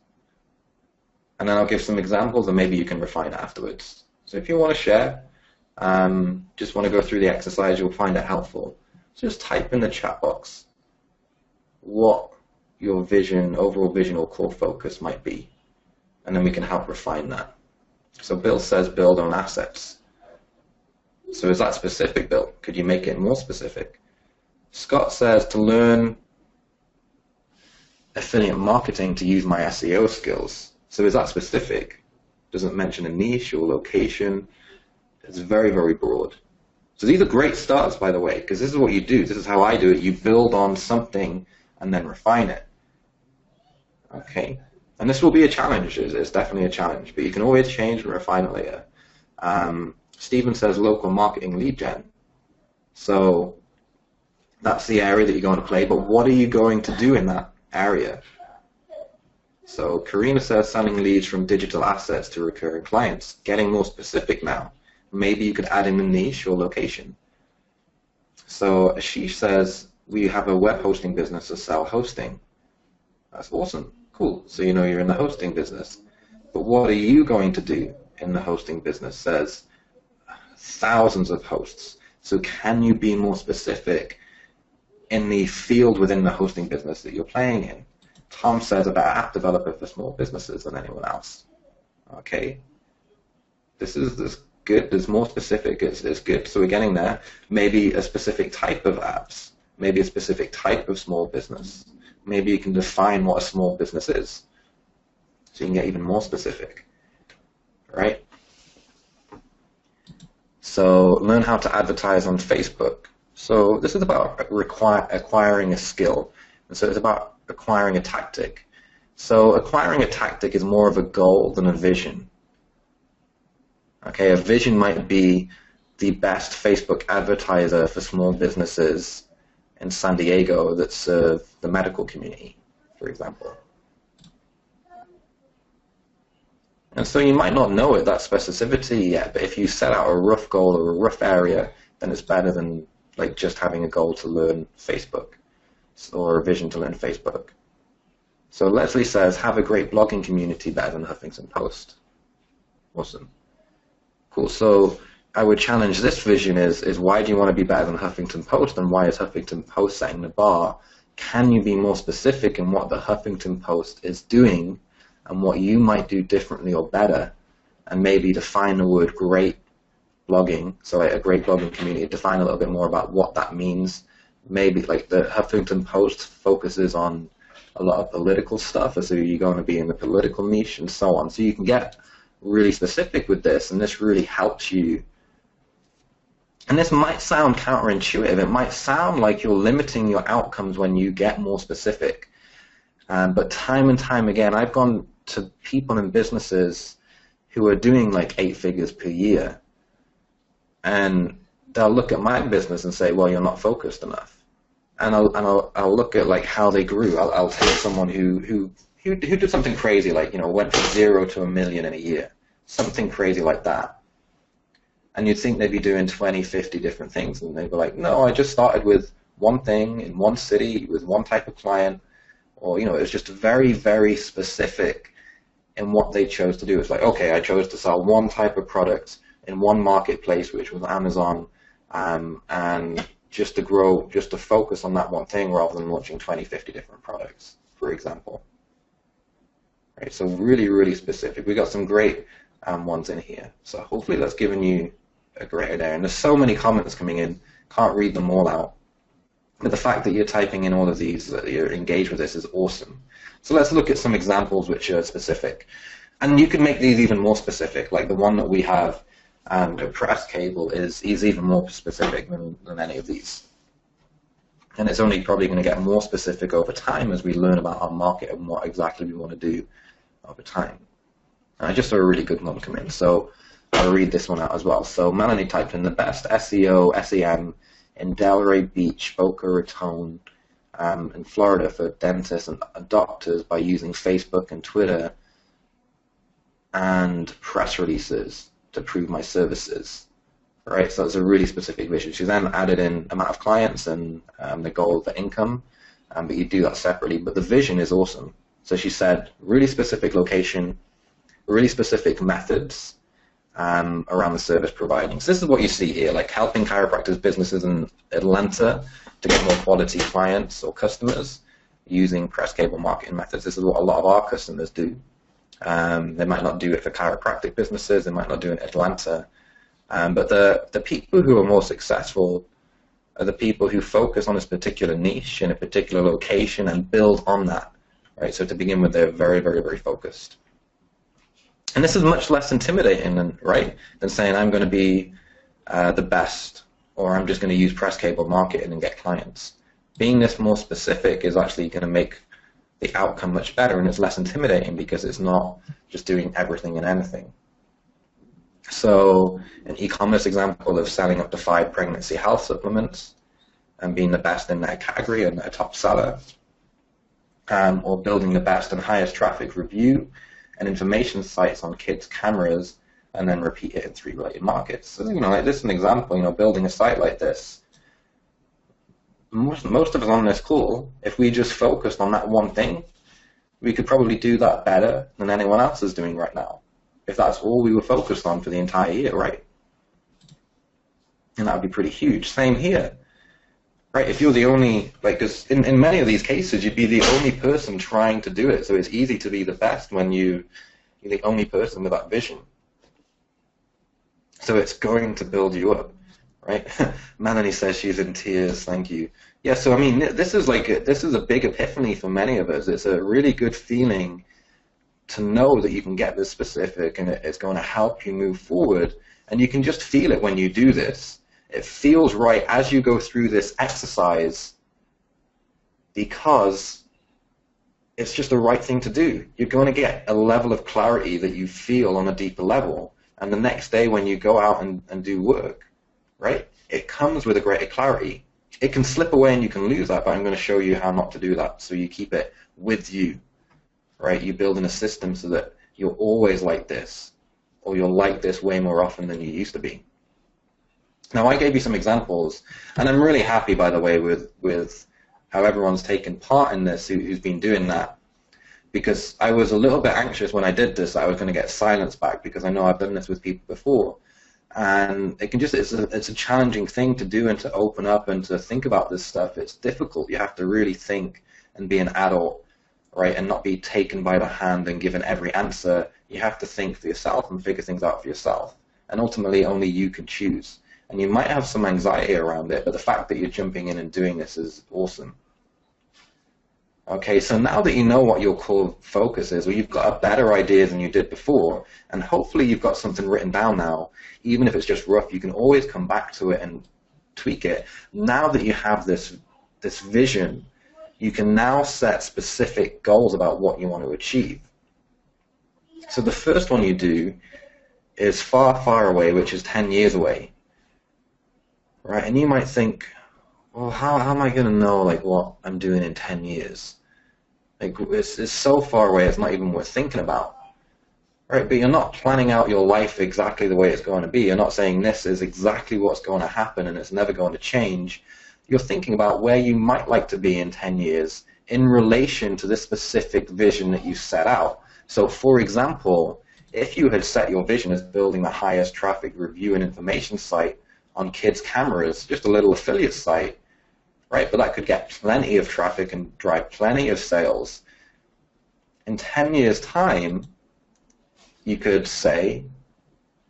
[SPEAKER 1] and then I'll give some examples and maybe you can refine it afterwards. So if you want to share, just want to go through the exercise, you'll find it helpful. So just type in the chat box what your vision, overall vision or core focus might be, and then we can help refine that. So Bill says build on assets. So is that specific, Bill? Could you make it more specific? Scott says to learn affiliate marketing to use my SEO skills. So is that specific? Doesn't mention a niche or location. It's very, very broad. So these are great starts, by the way, because this is what you do. This is how I do it. You build on something and then refine it. Okay. And this will be a challenge. It's definitely a challenge, but you can always change and refine it later. Stephen says local marketing lead gen. So that's the area that you're going to play, but what are you going to do in that area? So Karina says selling leads from digital assets to recurring clients. Getting more specific now. Maybe you could add in a niche or location. So Ashish says, we have a web hosting business to sell hosting. That's awesome. Cool. So you know you're in the hosting business. But what are you going to do in the hosting business? Says thousands of hosts. So can you be more specific in the field within the hosting business that you're playing in? Tom says about app developer for small businesses than anyone else. Okay. This is good. There's more specific. It's good. So we're getting there. Maybe a specific type of apps. Maybe a specific type of small business. Maybe you can define what a small business is. So you can get even more specific. Right? So learn how to advertise on Facebook. So this is about acquiring a skill. And so it's about acquiring a tactic. So acquiring a tactic is more of a goal than a vision. Okay, a vision might be the best Facebook advertiser for small businesses in San Diego that serve the medical community, for example. And so you might not know that specificity yet, but if you set out a rough goal or a rough area, then it's better than like just having a goal to learn Facebook or a vision to learn Facebook. So Leslie says, have a great blogging community better than Huffington Post. Awesome. Cool. So I would challenge this vision is why do you want to be better than Huffington Post, and why is Huffington Post setting the bar? Can you be more specific in what the Huffington Post is doing and what you might do differently or better, and maybe define the word great blogging, so like a great blogging community, define a little bit more about what that means. Maybe like the Huffington Post focuses on a lot of political stuff, so you're going to be in the political niche and so on. So you can get really specific with this, and this really helps you. And this might sound counterintuitive. It might sound like you're limiting your outcomes when you get more specific. But time and time again, I've gone to people in businesses who are doing like 8 figures per year, and they'll look at my business and say, well, you're not focused enough. And I'll look at like how they grew. I'll take someone who did something crazy, like, you know, went from 0 to $1 million in a year, something crazy like that. And you'd think they'd be doing 20, 50 different things, and they'd be like, no, I just started with one thing in one city with one type of client, or, you know, it was just very, very specific in what they chose to do. It's like, okay, I chose to sell one type of product in one marketplace, which was Amazon, and just to grow, just to focus on that one thing rather than launching 20, 50 different products, for example. Right, so really, really specific. We got some great ones in here. So hopefully that's given you a great idea. And there's so many comments coming in, can't read them all out. But the fact that you're typing in all of these, that you're engaged with this, is awesome. So let's look at some examples which are specific. And you can make these even more specific, like the one that we have, a press cable is even more specific than any of these. And it's only probably going to get more specific over time as we learn about our market and what exactly we want to do over time. I just saw a really good one come in, so I'll read this one out as well. So Melanie typed in the best SEO, SEM in Delray Beach, Boca Raton, in Florida for dentists and doctors by using Facebook and Twitter and press releases to prove my services. Right, so that's a really specific vision. She then added in amount of clients and the goal for income, but you do that separately. But the vision is awesome. So she said really specific location, really specific methods around the service providing. So this is what you see here, like helping chiropractors businesses in Atlanta to get more quality clients or customers using press cable marketing methods. This is what a lot of our customers do. They might not do it for chiropractic businesses, they might not do it in Atlanta. But the people who are more successful are the people who focus on this particular niche in a particular location and build on that. Right? So to begin with, they're very, very, very focused. And this is much less intimidating than saying I'm going to be the best, or I'm just going to use press cable marketing and get clients. Being this more specific is actually going to make the outcome much better, and it's less intimidating because it's not just doing everything and anything. So an e-commerce example of selling up to 5 pregnancy health supplements and being the best in their category and their top seller, or building the best and highest traffic review and information sites on kids' cameras and then repeat it in 3 related markets. So, you know, like this is an example, you know, building a site like this. Most of us on this call, if we just focused on that one thing, we could probably do that better than anyone else is doing right now, if that's all we were focused on for the entire year, right? And that would be pretty huge. Same here, right? If you're the only, like, because in many of these cases, you'd be the only person trying to do it, so it's easy to be the best when you're the only person with that vision. So it's going to build you up, right? Melanie says she's in tears, thank you. Yeah, so I mean, this is a big epiphany for many of us. It's a really good feeling to know that you can get this specific and it's going to help you move forward, and you can just feel it when you do this. It feels right as you go through this exercise because it's just the right thing to do. You're going to get a level of clarity that you feel on a deeper level, and the next day when you go out and do work, right, it comes with a greater clarity. It can slip away and you can lose that, but I'm going to show you how not to do that so you keep it with you. Right, you build in a system so that you're always like this, or you're like this way more often than you used to be. Now, I gave you some examples, and I'm really happy, by the way, with how everyone's taken part in this who's been doing that, because I was a little bit anxious when I did this that I was going to get silence back, because I know I've done this with people before. And it can just, it's a challenging thing to do and to open up and to think about this stuff. It's difficult. You have to really think and be an adult, right, and not be taken by the hand and given every answer. You have to think for yourself and figure things out for yourself. And ultimately, only you can choose. And you might have some anxiety around it, but the fact that you're jumping in and doing this is awesome. Okay, so now that you know what your core focus is, or you've got a better idea than you did before, and hopefully you've got something written down now, even if it's just rough, you can always come back to it and tweak it. Now that you have this vision, you can now set specific goals about what you want to achieve. So the first one you do is far, far away, which is 10 years away. Right? And you might think, well, how am I going to know like what I'm doing in 10 years? Like it's so far away, it's not even worth thinking about. Right? But you're not planning out your life exactly the way it's going to be. You're not saying this is exactly what's going to happen and it's never going to change. You're thinking about where you might like to be in 10 years in relation to this specific vision that you set out. So for example, if you had set your vision as building the highest traffic review and information site on kids' cameras, just a little affiliate site, right? But that could get plenty of traffic and drive plenty of sales. In 10 years' time, you could say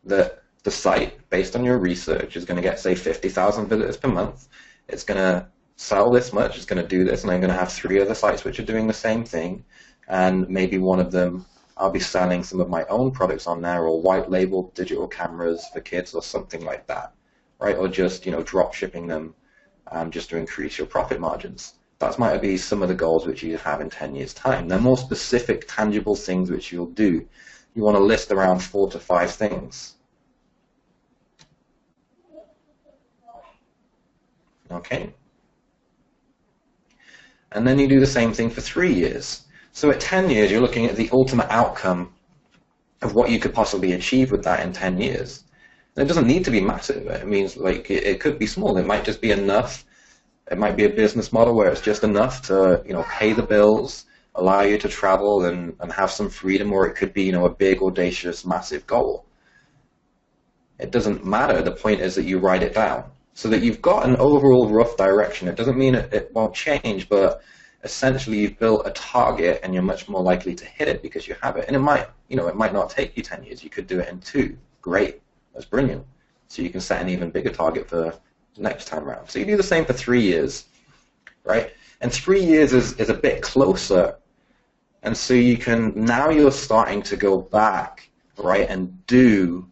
[SPEAKER 1] that the site, based on your research, is going to get, say, 50,000 visitors per month. It's going to sell this much, it's going to do this, and I'm going to have 3 other sites which are doing the same thing. And maybe one of them, I'll be selling some of my own products on there, or white label digital cameras for kids or something like that, right? Or just, drop shipping them just to increase your profit margins. That might be some of the goals which you have in 10 years' time. They're more specific, tangible things which you'll do. You want to list around 4 to 5 things. Okay. And then you do the same thing for 3 years. So at 10 years, you're looking at the ultimate outcome of what you could possibly achieve with that in 10 years. And it doesn't need to be massive. It means like it could be small. It might just be enough. It might be a business model where it's just enough to, pay the bills, allow you to travel and have some freedom, or it could be, a big, audacious, massive goal. It doesn't matter. The point is that you write it down so that you've got an overall rough direction. It doesn't mean it won't change, but essentially you've built a target and you're much more likely to hit it because you have it. And it might not take you 10 years. You could do it in 2. Great. That's brilliant. So you can set an even bigger target for next time around. So you do the same for 3 years, right? And 3 years is a bit closer. And so now you're starting to go back, right, and do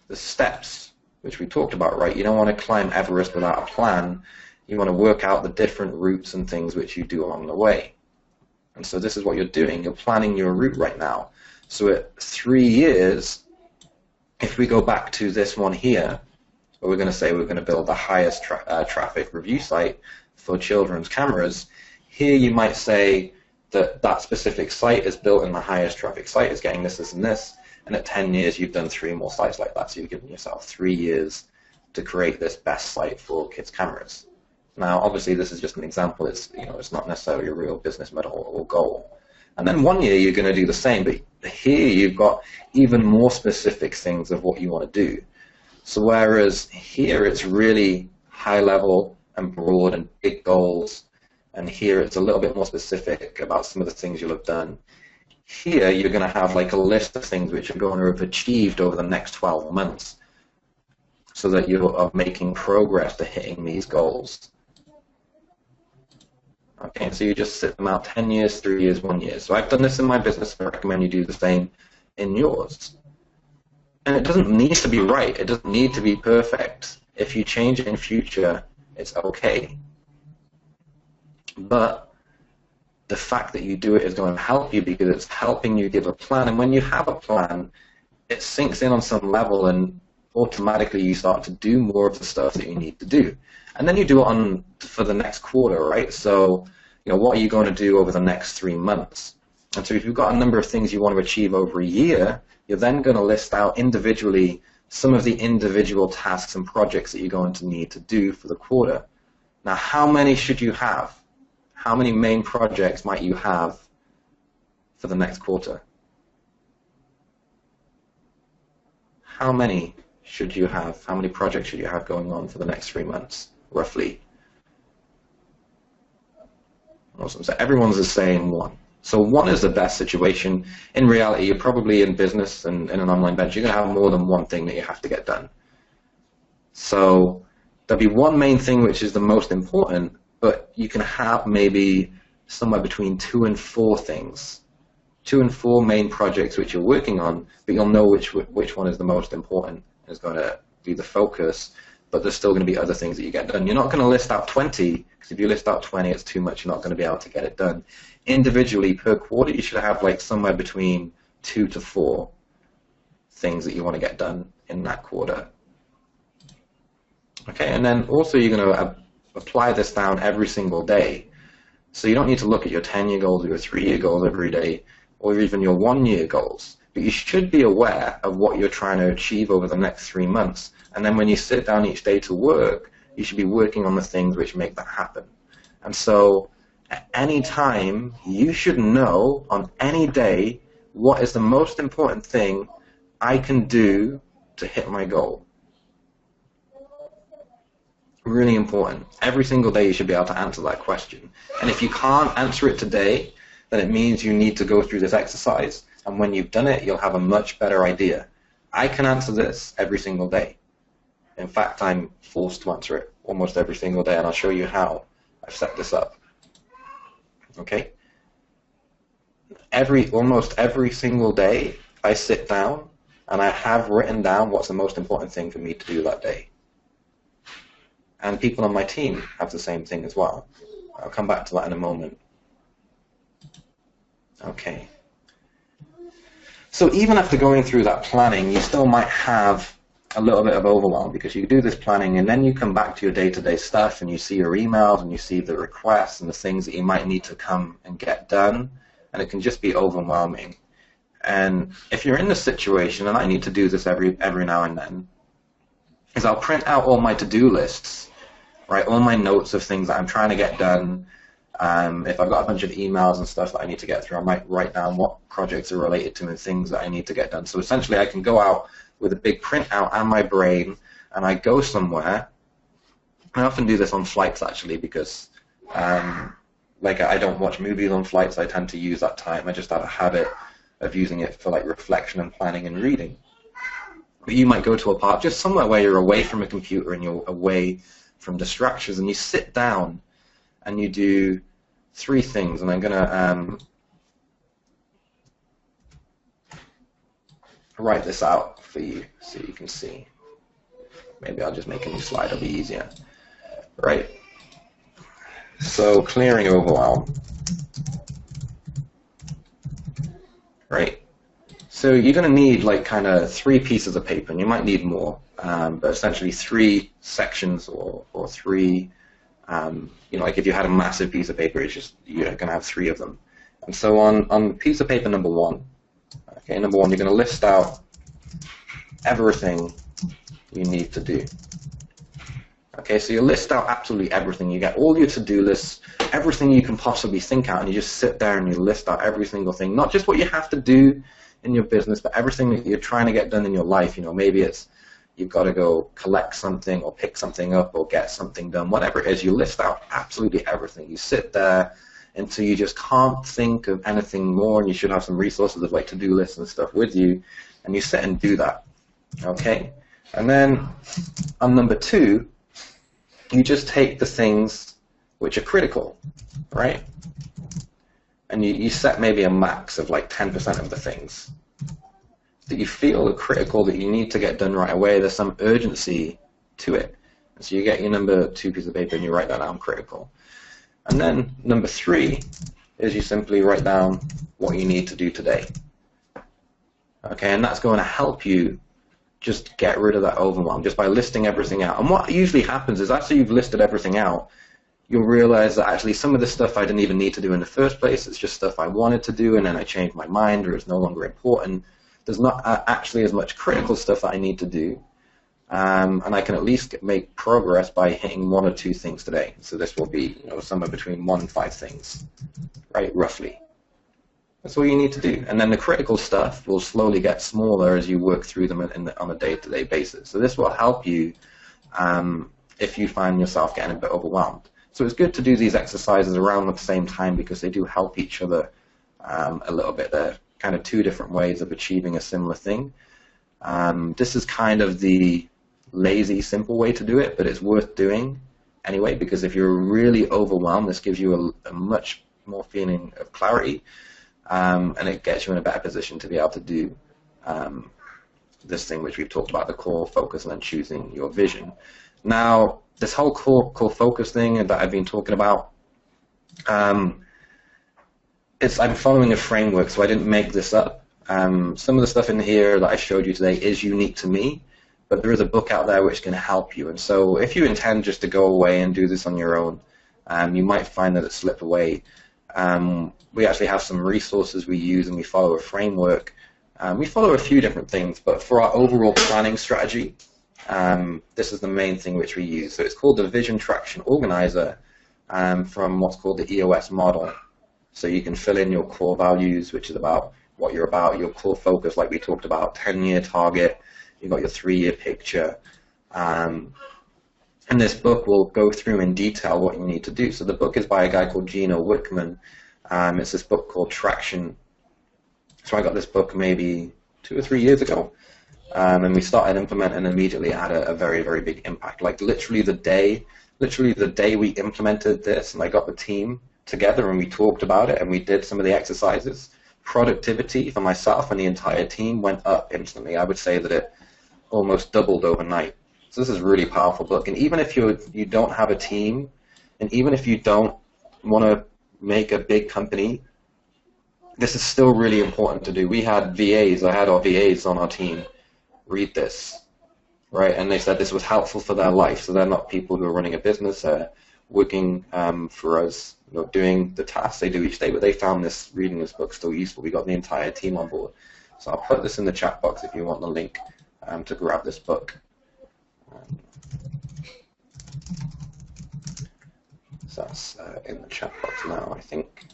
[SPEAKER 1] the steps, which we talked about, right? You don't want to climb Everest without a plan. You want to work out the different routes and things which you do along the way. And so this is what you're doing. You're planning your route right now. So at 3 years, if we go back to this one here, where we're going to say we're going to build the highest traffic review site for children's cameras, here you might say that that specific site is built in the highest traffic site, is getting this, this, and this, and at 10 years you've done 3 more sites like that, so you've given yourself 3 years to create this best site for kids' cameras. Now, obviously, this is just an example. It's not necessarily a real business model or goal. And then 1 year you're going to do the same, but here you've got even more specific things of what you want to do. So whereas here it's really high level and broad and big goals, and here it's a little bit more specific about some of the things you'll have done. Here you're going to have like a list of things which you're going to have achieved over the next 12 months so that you are making progress to hitting these goals. Okay, so you just sit them out 10 years, 3 years, 1 year. So I've done this in my business, and I recommend you do the same in yours. And it doesn't need to be right. It doesn't need to be perfect. If you change it in future, it's okay. But the fact that you do it is going to help you because it's helping you give a plan. And when you have a plan, it sinks in on some level, and automatically you start to do more of the stuff that you need to do. And then you do it for the next quarter, right? So, what are you going to do over the next 3 months? And so if you've got a number of things you want to achieve over a year, you're then going to list out individually some of the individual tasks and projects that you're going to need to do for the quarter. Now, how many should you have? How many main projects might you have for the next quarter? how many should you have? How many projects should you have going on for the next 3 months, roughly? Awesome. So everyone's is saying 1. So 1 is the best situation. In reality, you're probably in business and in an online venture, you're going to have more than one thing that you have to get done. So there'll be one main thing which is the most important, but you can have maybe somewhere between 2 and 4 things. 2 and 4 main projects which you're working on, but you'll know which one is the most important, is going to be the focus, but there's still going to be other things that you get done. You're not going to list out 20, because if you list out 20, it's too much. You're not going to be able to get it done. Individually, per quarter, you should have like somewhere between 2 to 4 things that you want to get done in that quarter. Okay, and then also you're going to apply this down every single day. So you don't need to look at your 10-year goals or your 3-year goals every day, or even your 1-year goals. But you should be aware of what you're trying to achieve over the next 3 months. And then when you sit down each day to work, you should be working on the things which make that happen. And so at any time, you should know on any day what is the most important thing I can do to hit my goal. Really important. Every single day you should be able to answer that question. And if you can't answer it today, then it means you need to go through this exercise. And when you've done it, you'll have a much better idea. I can answer this every single day. In fact, I'm forced to answer it almost every single day, and I'll show you how I've set this up. Okay? Almost every single day, I sit down, and I have written down what's the most important thing for me to do that day. And people on my team have the same thing as well. I'll come back to that in a moment. Okay. So even after going through that planning, you still might have a little bit of overwhelm, because you do this planning and then you come back to your day-to-day stuff and you see your emails and you see the requests and the things that you might need to come and get done, and it can just be overwhelming. And if you're in this situation, and I need to do this every now and then, is I'll print out all my to-do lists, right? All my notes of things that I'm trying to get done. If I've got a bunch of emails and stuff that I need to get through, I might write down what projects are related to and things that I need to get done. So essentially I can go out with a big printout on my brain, and I go somewhere. I often do this on flights, actually, because like I don't watch movies on flights. I tend to use that time. I just have a habit of using it for like reflection and planning and reading. But you might go to a park, just somewhere where you're away from a computer and you're away from distractions, and you sit down and you do 3 things. And I'm going to write this out for you so you can see. Maybe I'll just make a new slide, it'll be easier. Right? So clearing overwhelm. Right? So you're going to need like kind of 3 pieces of paper, and you might need more, but essentially 3 sections or 3, you know, like if you had a massive piece of paper, it's just, you're going to have 3 of them. And so on piece of paper number 1, okay, number 1, you're going to list out everything you need to do. Okay, so you list out absolutely everything. You get all your to-do lists, everything you can possibly think out, and you just sit there and you list out every single thing. Not just what you have to do in your business, but everything that you're trying to get done in your life. You know, maybe it's you've got to go collect something or pick something up or get something done. Whatever it is, you list out absolutely everything. You sit there until you just can't think of anything more, and you should have some resources of like to-do lists and stuff with you, and you sit and do that. Okay? And then on number 2, you just take the things which are critical, right? And you set maybe a max of like 10% of the things that you feel are critical, that you need to get done right away. There's some urgency to it. And so you get your number 2 piece of paper and you write that down, critical. And then number 3 is you simply write down what you need to do today. Okay, and that's going to help you just get rid of that overwhelm just by listing everything out. And what usually happens is after you've listed everything out, you'll realize that actually some of the stuff I didn't even need to do in the first place. It's just stuff I wanted to do, and then I changed my mind, or it's no longer important. There's not actually as much critical stuff that I need to do, and I can at least make progress by hitting 1 or 2 things today. So this will be, you know, somewhere between 1 and 5 things, right, roughly. That's all you need to do. And then the critical stuff will slowly get smaller as you work through them on a day-to-day basis. So this will help you if you find yourself getting a bit overwhelmed. So it's good to do these exercises around at the same time because they do help each other a little bit. They're kind of two different ways of achieving a similar thing. This is kind of the lazy, simple way to do it, but it's worth doing anyway, because if you're really overwhelmed, this gives you a much more feeling of clarity, and it gets you in a better position to be able to do this thing which we've talked about, the core focus, and then choosing your vision. Now, this whole core focus thing that I've been talking about, I'm following a framework, so I didn't make this up. Some of the stuff in here that I showed you today is unique to me, but there is a book out there which can help you. And so if you intend just to go away and do this on your own, you might find that it slipped away. We actually have some resources we use, and we follow a framework. We follow a few different things, but for our overall planning strategy, this is the main thing which we use. So it's called the Vision Traction Organizer from what's called the EOS model. So you can fill in your core values, which is about what you're about, your core focus, like we talked about, 10-year target, you've got your 3-year picture. And this book will go through in detail what you need to do. So the book is by a guy called Gino Wickman. It's this book called Traction. So I got this book maybe 2 or 3 years ago. And we started implementing, and immediately had a very, very big impact. Like literally the day we implemented this, and I got the team together and we talked about it and we did some of the exercises, productivity for myself and the entire team went up instantly. I would say that it almost doubled overnight. So this is a really powerful book. And even if you don't have a team, and even if you don't want to make a big company, this is still really important to do. We had VAs, I had our VAs on our team read this, right? And they said this was helpful for their life. So they're not people who are running a business, they're working for us, doing the tasks they do each day, but they found reading this book still useful. We got the entire team on board. So I'll put this in the chat box if you want the link to grab this book. So that's in the chat box now, I think.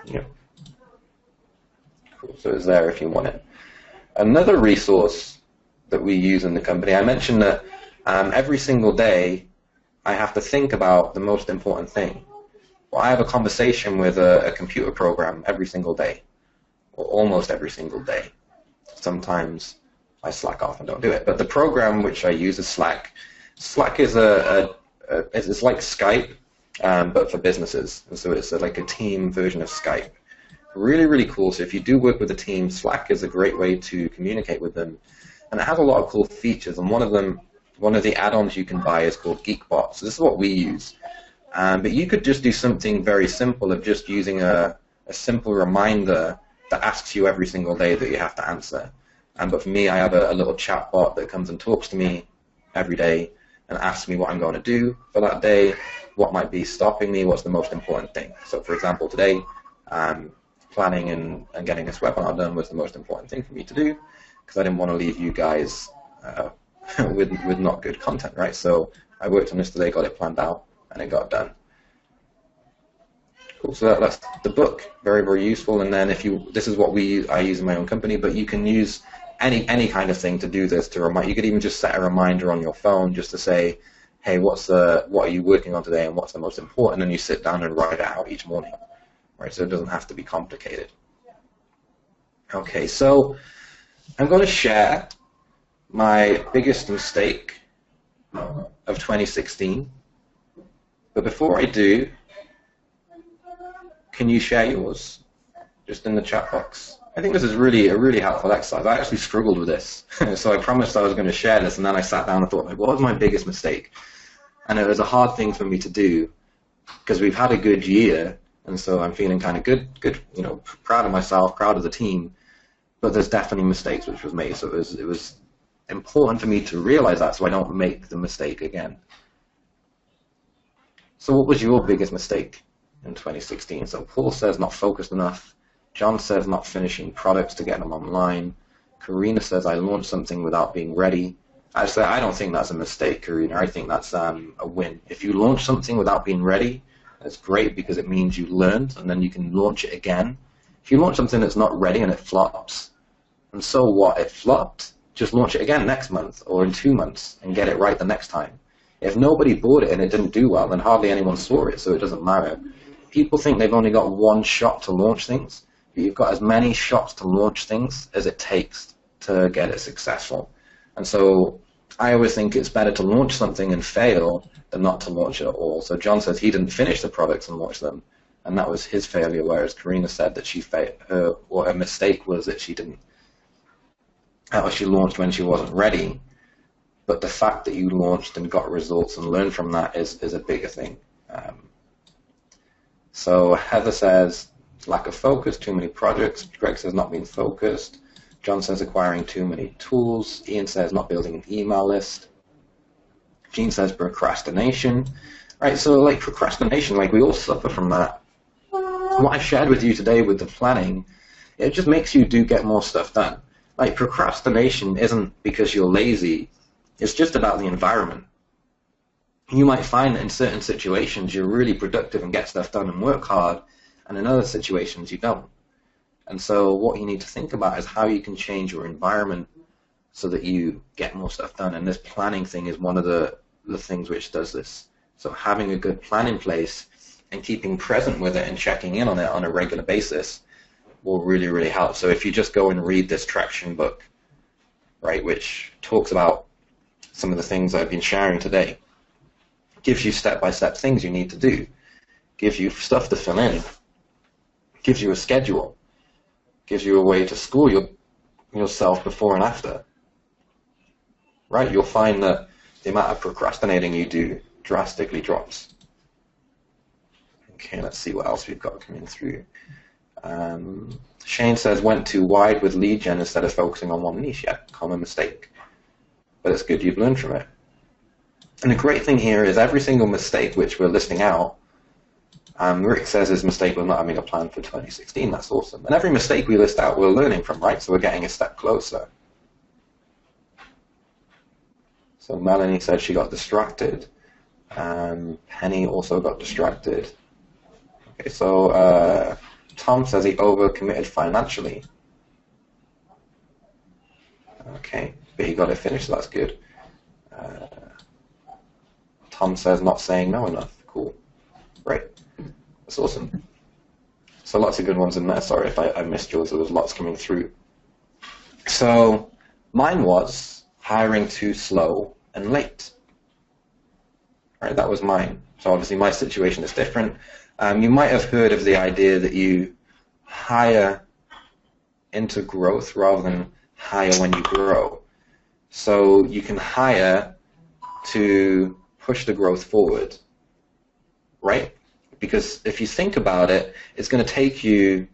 [SPEAKER 1] Yep. Cool. So it's there if you want it. Another resource that we use in the company, I mentioned that every single day I have to think about the most important thing. Well, I have a conversation with a computer program every single day, or almost every single day. Sometimes I slack off and don't do it. But the program which I use is Slack. Slack is it's like Skype, but for businesses. And so it's like a team version of Skype. Really, really cool. So if you do work with a team, Slack is a great way to communicate with them. And it has a lot of cool features. And one of the add-ons you can buy is called Geekbot. So this is what we use. But you could just do something very simple of just using a simple reminder that asks you every single day that you have to answer. But for me, I have a little chat bot that comes and talks to me every day and asks me what I'm going to do for that day, what might be stopping me, what's the most important thing. So for example, today, planning and getting this webinar done was the most important thing for me to do because I didn't want to leave you guys with not good content, right? So I worked on this today, got it planned out, and it got done. Cool. So that's the book. Very, very useful. And then this is what I use in my own company, but you can use any kind of thing to do this to remind. You could even just set a reminder on your phone just to say, hey, what are you working on today, and what's the most important? And you sit down and write it out each morning, right? So it doesn't have to be complicated. Okay, so I'm going to share my biggest mistake of 2016. But before I do, can you share yours just in the chat box? I think this is really a really helpful exercise. I actually struggled with this. So I promised I was going to share this, and then I sat down and thought, like, what was my biggest mistake? And it was a hard thing for me to do because we've had a good year, and so I'm feeling kind of good, proud of myself, proud of the team. But there's definitely mistakes which was made. So it was important for me to realize that so I don't make the mistake again. So what was your biggest mistake in 2016? So Paul says not focused enough. John says not finishing products to get them online. Karina says I launched something without being ready. Actually, I don't think that's a mistake, Karina. I think that's a win. If you launch something without being ready, It's great because it means you learned and then you can launch it again. If you launch something that's not ready and it flops, and so what? It flopped. Just launch it again next month or in 2 months and get it right the next time. If nobody bought it and it didn't do well, then hardly anyone saw it, so it doesn't matter. People think they've only got one shot to launch things, but you've got as many shots to launch things as it takes to get it successful. And so I always think it's better to launch something and fail than not to launch it at all. So John says he didn't finish the products and launch them, and that was his failure, whereas Karina said that her mistake was that she launched when she wasn't ready. But the fact that you launched and got results and learned from that is a bigger thing. So Heather says lack of focus, too many projects. Greg says not being focused. John says acquiring too many tools. Ian says not building an email list. Gene says procrastination. Right, so like procrastination, like we all suffer from that. What I shared with you today with the planning, it just makes you get more stuff done. Like procrastination isn't because you're lazy. It's just about the environment. You might find that in certain situations you're really productive and get stuff done and work hard, and in other situations you don't. And so what you need to think about is how you can change your environment so that you get more stuff done. And this planning thing is one of the things which does this. So having a good plan in place and keeping present with it and checking in on it on a regular basis will really, really help. So if you just go and read this traction book, right, which talks about some of the things I've been sharing today, gives you step-by-step things you need to do, gives you stuff to fill in, gives you a schedule, gives you a way to score yourself before and after. Right? You'll find that the amount of procrastinating you do drastically drops. Okay, let's see what else we've got coming through. Shane says, went too wide with lead gen instead of focusing on one niche. Yeah, common mistake. But it's good you've learned from it. And the great thing here is every single mistake which we're listing out, Rick says his mistake was not having a plan for 2016. That's awesome. And every mistake we list out, we're learning from, right? So we're getting a step closer. So Melanie said she got distracted. Penny also got distracted. Okay, so Tom says he overcommitted financially. Okay, but he got it finished, so that's good. Tom says not saying no enough. Cool. Great. That's awesome. So lots of good ones in there. Sorry if I missed yours. There was lots coming through. So mine was hiring too slow and late. Right, that was mine. So obviously my situation is different. You might have heard of the idea that you hire into growth rather than hire when you grow. So you can hire to push the growth forward, right? Because if you think about it, it's going to take you,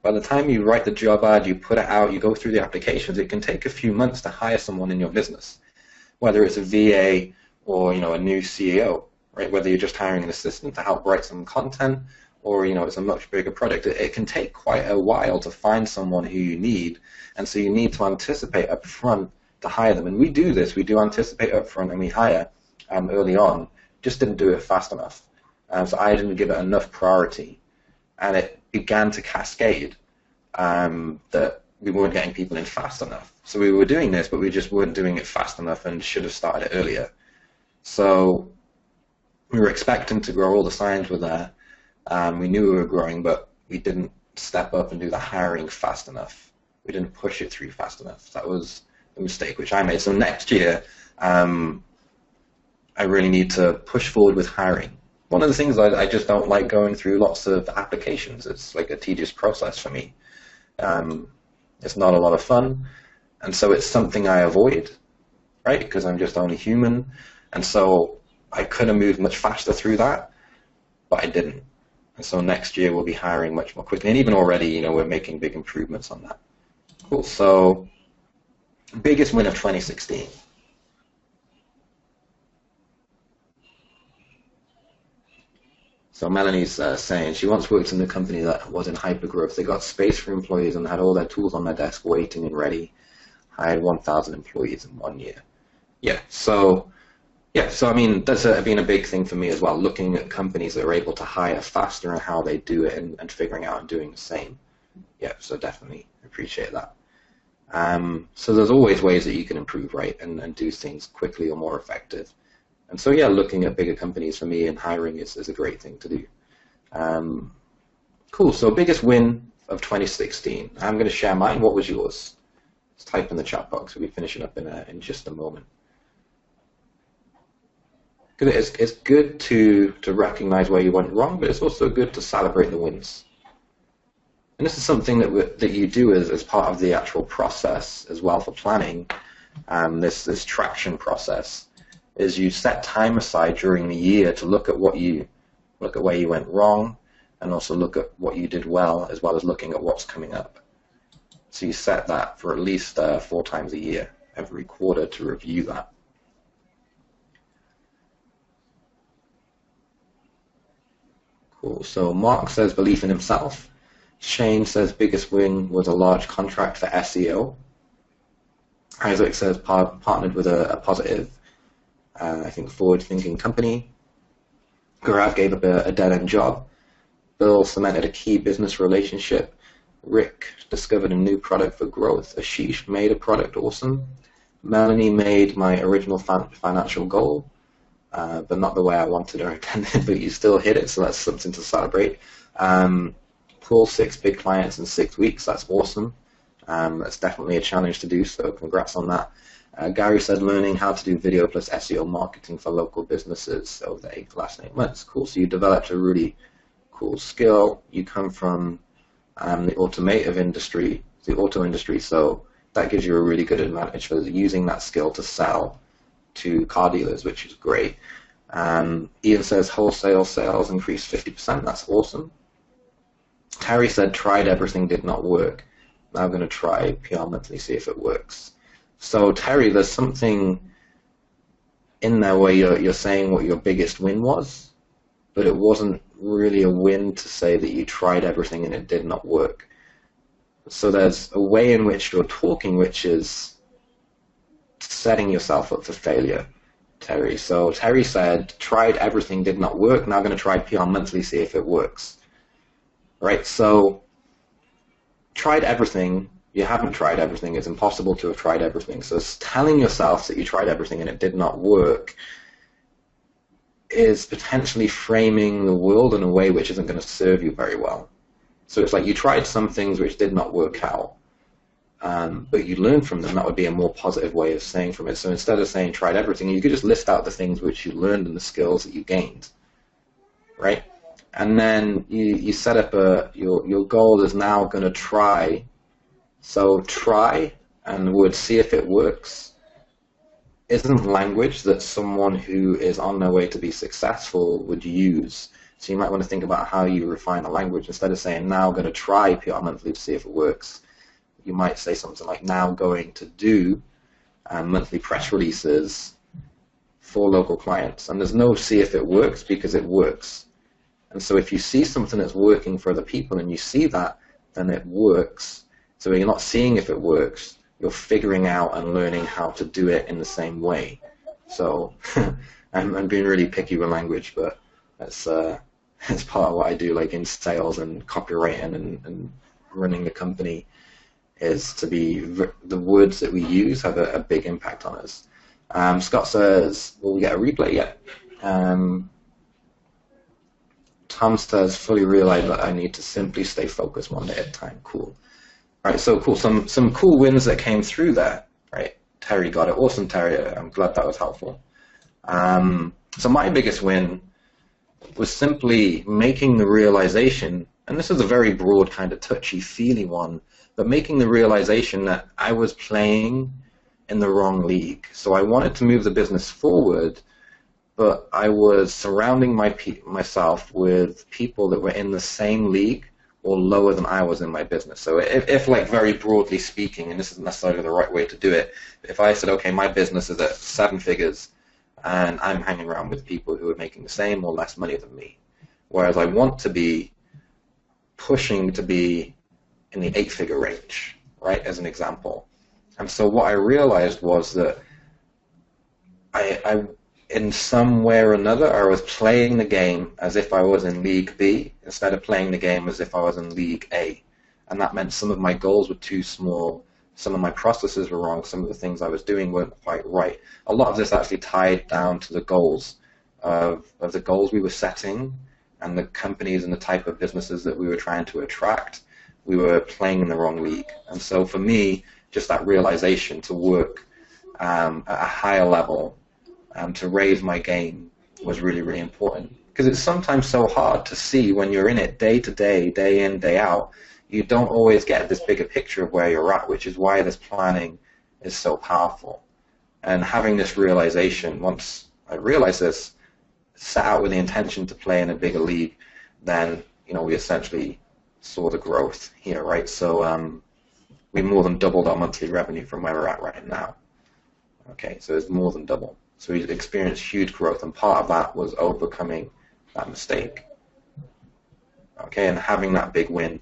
[SPEAKER 1] by the time you write the job ad, you put it out, you go through the applications, it can take a few months to hire someone in your business, whether it's a VA or, a new CEO, right? Whether you're just hiring an assistant to help write some content or, it's a much bigger product. It can take quite a while to find someone who you need, and so you need to anticipate up front to hire them. And we do this. We do anticipate up front and we hire early on. Just didn't do it fast enough. So I didn't give it enough priority. And it began to cascade that we weren't getting people in fast enough. So we were doing this, but we just weren't doing it fast enough and should have started it earlier. So we were expecting to grow. All the signs were there. We knew we were growing, but we didn't step up and do the hiring fast enough. We didn't push it through fast enough. That was the mistake which I made. So next year, I really need to push forward with hiring. One of the things I just don't like going through lots of applications. It's like a tedious process for me. It's not a lot of fun, and so it's something I avoid, right? Because I'm just only human, and so I could have moved much faster through that, but I didn't. And so next year we'll be hiring much more quickly, and even already, we're making big improvements on that. Cool. So, biggest win of 2016. So Melanie's saying she once worked in a company that was in hypergrowth. They got space for employees and had all their tools on their desk waiting and ready. Hired 1,000 employees in 1 year. Yeah, so Yeah, so I mean, that's been a big thing for me as well, looking at companies that are able to hire faster and how they do it and figuring out and doing the same. Yeah, so definitely appreciate that. So there's always ways that you can improve, right, and do things quickly or more effective. And so, yeah, looking at bigger companies for me and hiring is a great thing to do. Um, cool, so biggest win of 2016. I'm going to share mine. What was yours? Just type in the chat box. We'll be finishing up in just a moment. Because it's good to recognize where you went wrong, but it's also good to celebrate the wins. And this is something that you do as part of the actual process as well for planning. This traction process is you set time aside during the year to look at where you went wrong, and also look at what you did well as looking at what's coming up. So you set that for at least 4 times a year, every quarter, to review that. Cool. So Mark says belief in himself. Shane says biggest win was a large contract for SEO. Isaac says partnered with a positive, I think, forward-thinking company. Gaurav gave up a dead-end job. Bill cemented a key business relationship. Rick discovered a new product for growth. Ashish made a product awesome. Melanie made my original financial goal. But not the way I wanted or intended, but you still hit it, so that's something to celebrate. Pull 6 big clients in 6 weeks, that's awesome. That's definitely a challenge to do, so congrats on that. Gary said learning how to do video plus SEO marketing for local businesses over the last 8 months. Cool, so you developed a really cool skill. You come from the automotive industry, the auto industry, so that gives you a really good advantage for using that skill to sell to car dealers, which is great. Ian says wholesale sales increased 50%. That's awesome. Terry said tried everything, did not work. Now I'm going to try PR monthly, see if it works. So Terry, there's something in there where you're saying what your biggest win was, but it wasn't really a win to say that you tried everything and it did not work. So there's a way in which you're talking, which is setting yourself up for failure, Terry. So Terry said, tried everything, did not work. Now I'm going to try PR monthly, see if it works. Right? So tried everything. You haven't tried everything. It's impossible to have tried everything. So telling yourself that you tried everything and it did not work is potentially framing the world in a way which isn't going to serve you very well. So it's like you tried some things which did not work out. But you learn from them. That would be a more positive way of saying from it. So instead of saying tried everything, you could just list out the things which you learned and the skills that you gained, right? And then you set up your goal is now going to try. So try and would see if it works isn't language that someone who is on their way to be successful would use. So you might want to think about how you refine a language. Instead of saying now I'm going to try PR monthly to see if it works, you might say something like now going to do monthly press releases for local clients. And there's no see if it works because it works. And so if you see something that's working for other people and you see that, then it works. So you're not seeing if it works, you're figuring out and learning how to do it in the same way. So I'm being really picky with language, but that's part of what I do, like in sales and copywriting and running the company, is to be the words that we use have a big impact on us. Scott says, will we get a replay yet? Tom says, fully realize that I need to simply stay focused one day at a time. Cool. All right, so cool. Some cool wins that came through there. Right, Terry got it. Awesome, Terry. I'm glad that was helpful. So my biggest win was simply making the realization, and this is a very broad kind of touchy-feely one, but making the realization that I was playing in the wrong league. So I wanted to move the business forward, but I was surrounding myself with people that were in the same league or lower than I was in my business. So if like very broadly speaking, and this isn't necessarily the right way to do it, if I said, okay, my business is at 7 figures and I'm hanging around with people who are making the same or less money than me, whereas I want to be pushing to be in the 8-figure range, right, as an example. And so what I realized was that in some way or another, I was playing the game as if I was in League B instead of playing the game as if I was in League A. And that meant some of my goals were too small, some of my processes were wrong, some of the things I was doing weren't quite right. A lot of this actually tied down to the goals of the goals we were setting and the companies and the type of businesses that we were trying to attract. We were playing in the wrong league. And so for me, just that realization to work at a higher level and to raise my game was really, really important. Because it's sometimes so hard to see when you're in it day to day, day in, day out. You don't always get this bigger picture of where you're at, which is why this planning is so powerful. And having this realization, once I realized this, set out with the intention to play in a bigger league, then we essentially saw the growth here, right? So we more than doubled our monthly revenue from where we're at right now. Okay, so it's more than double. So we experienced huge growth, and part of that was overcoming that mistake. Okay, and having that big win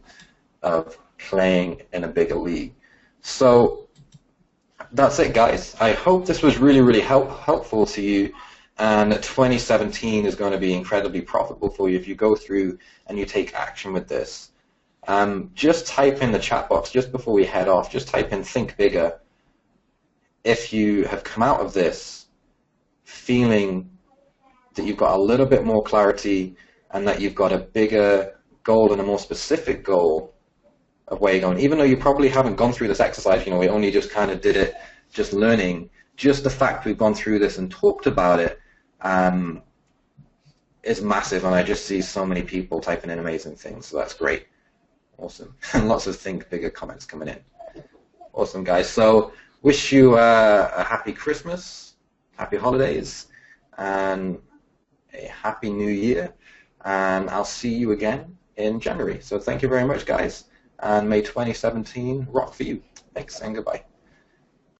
[SPEAKER 1] of playing in a bigger league. So that's it, guys. I hope this was really, really helpful to you. And 2017 is going to be incredibly profitable for you if you go through and you take action with this. Just type in the chat box just before we head off, just type in think bigger. If you have come out of this feeling that you've got a little bit more clarity and that you've got a bigger goal and a more specific goal of where you're going, even though you probably haven't gone through this exercise, we only just kind of did it, just learning, just the fact we've gone through this and talked about it is massive, and I just see so many people typing in amazing things, so that's great. Awesome. And lots of think bigger comments coming in. Awesome, guys. So wish you a happy Christmas, happy holidays, and a happy new year, and I'll see you again in January. So thank you very much, guys, and may 2017 rock for you. Thanks, and goodbye.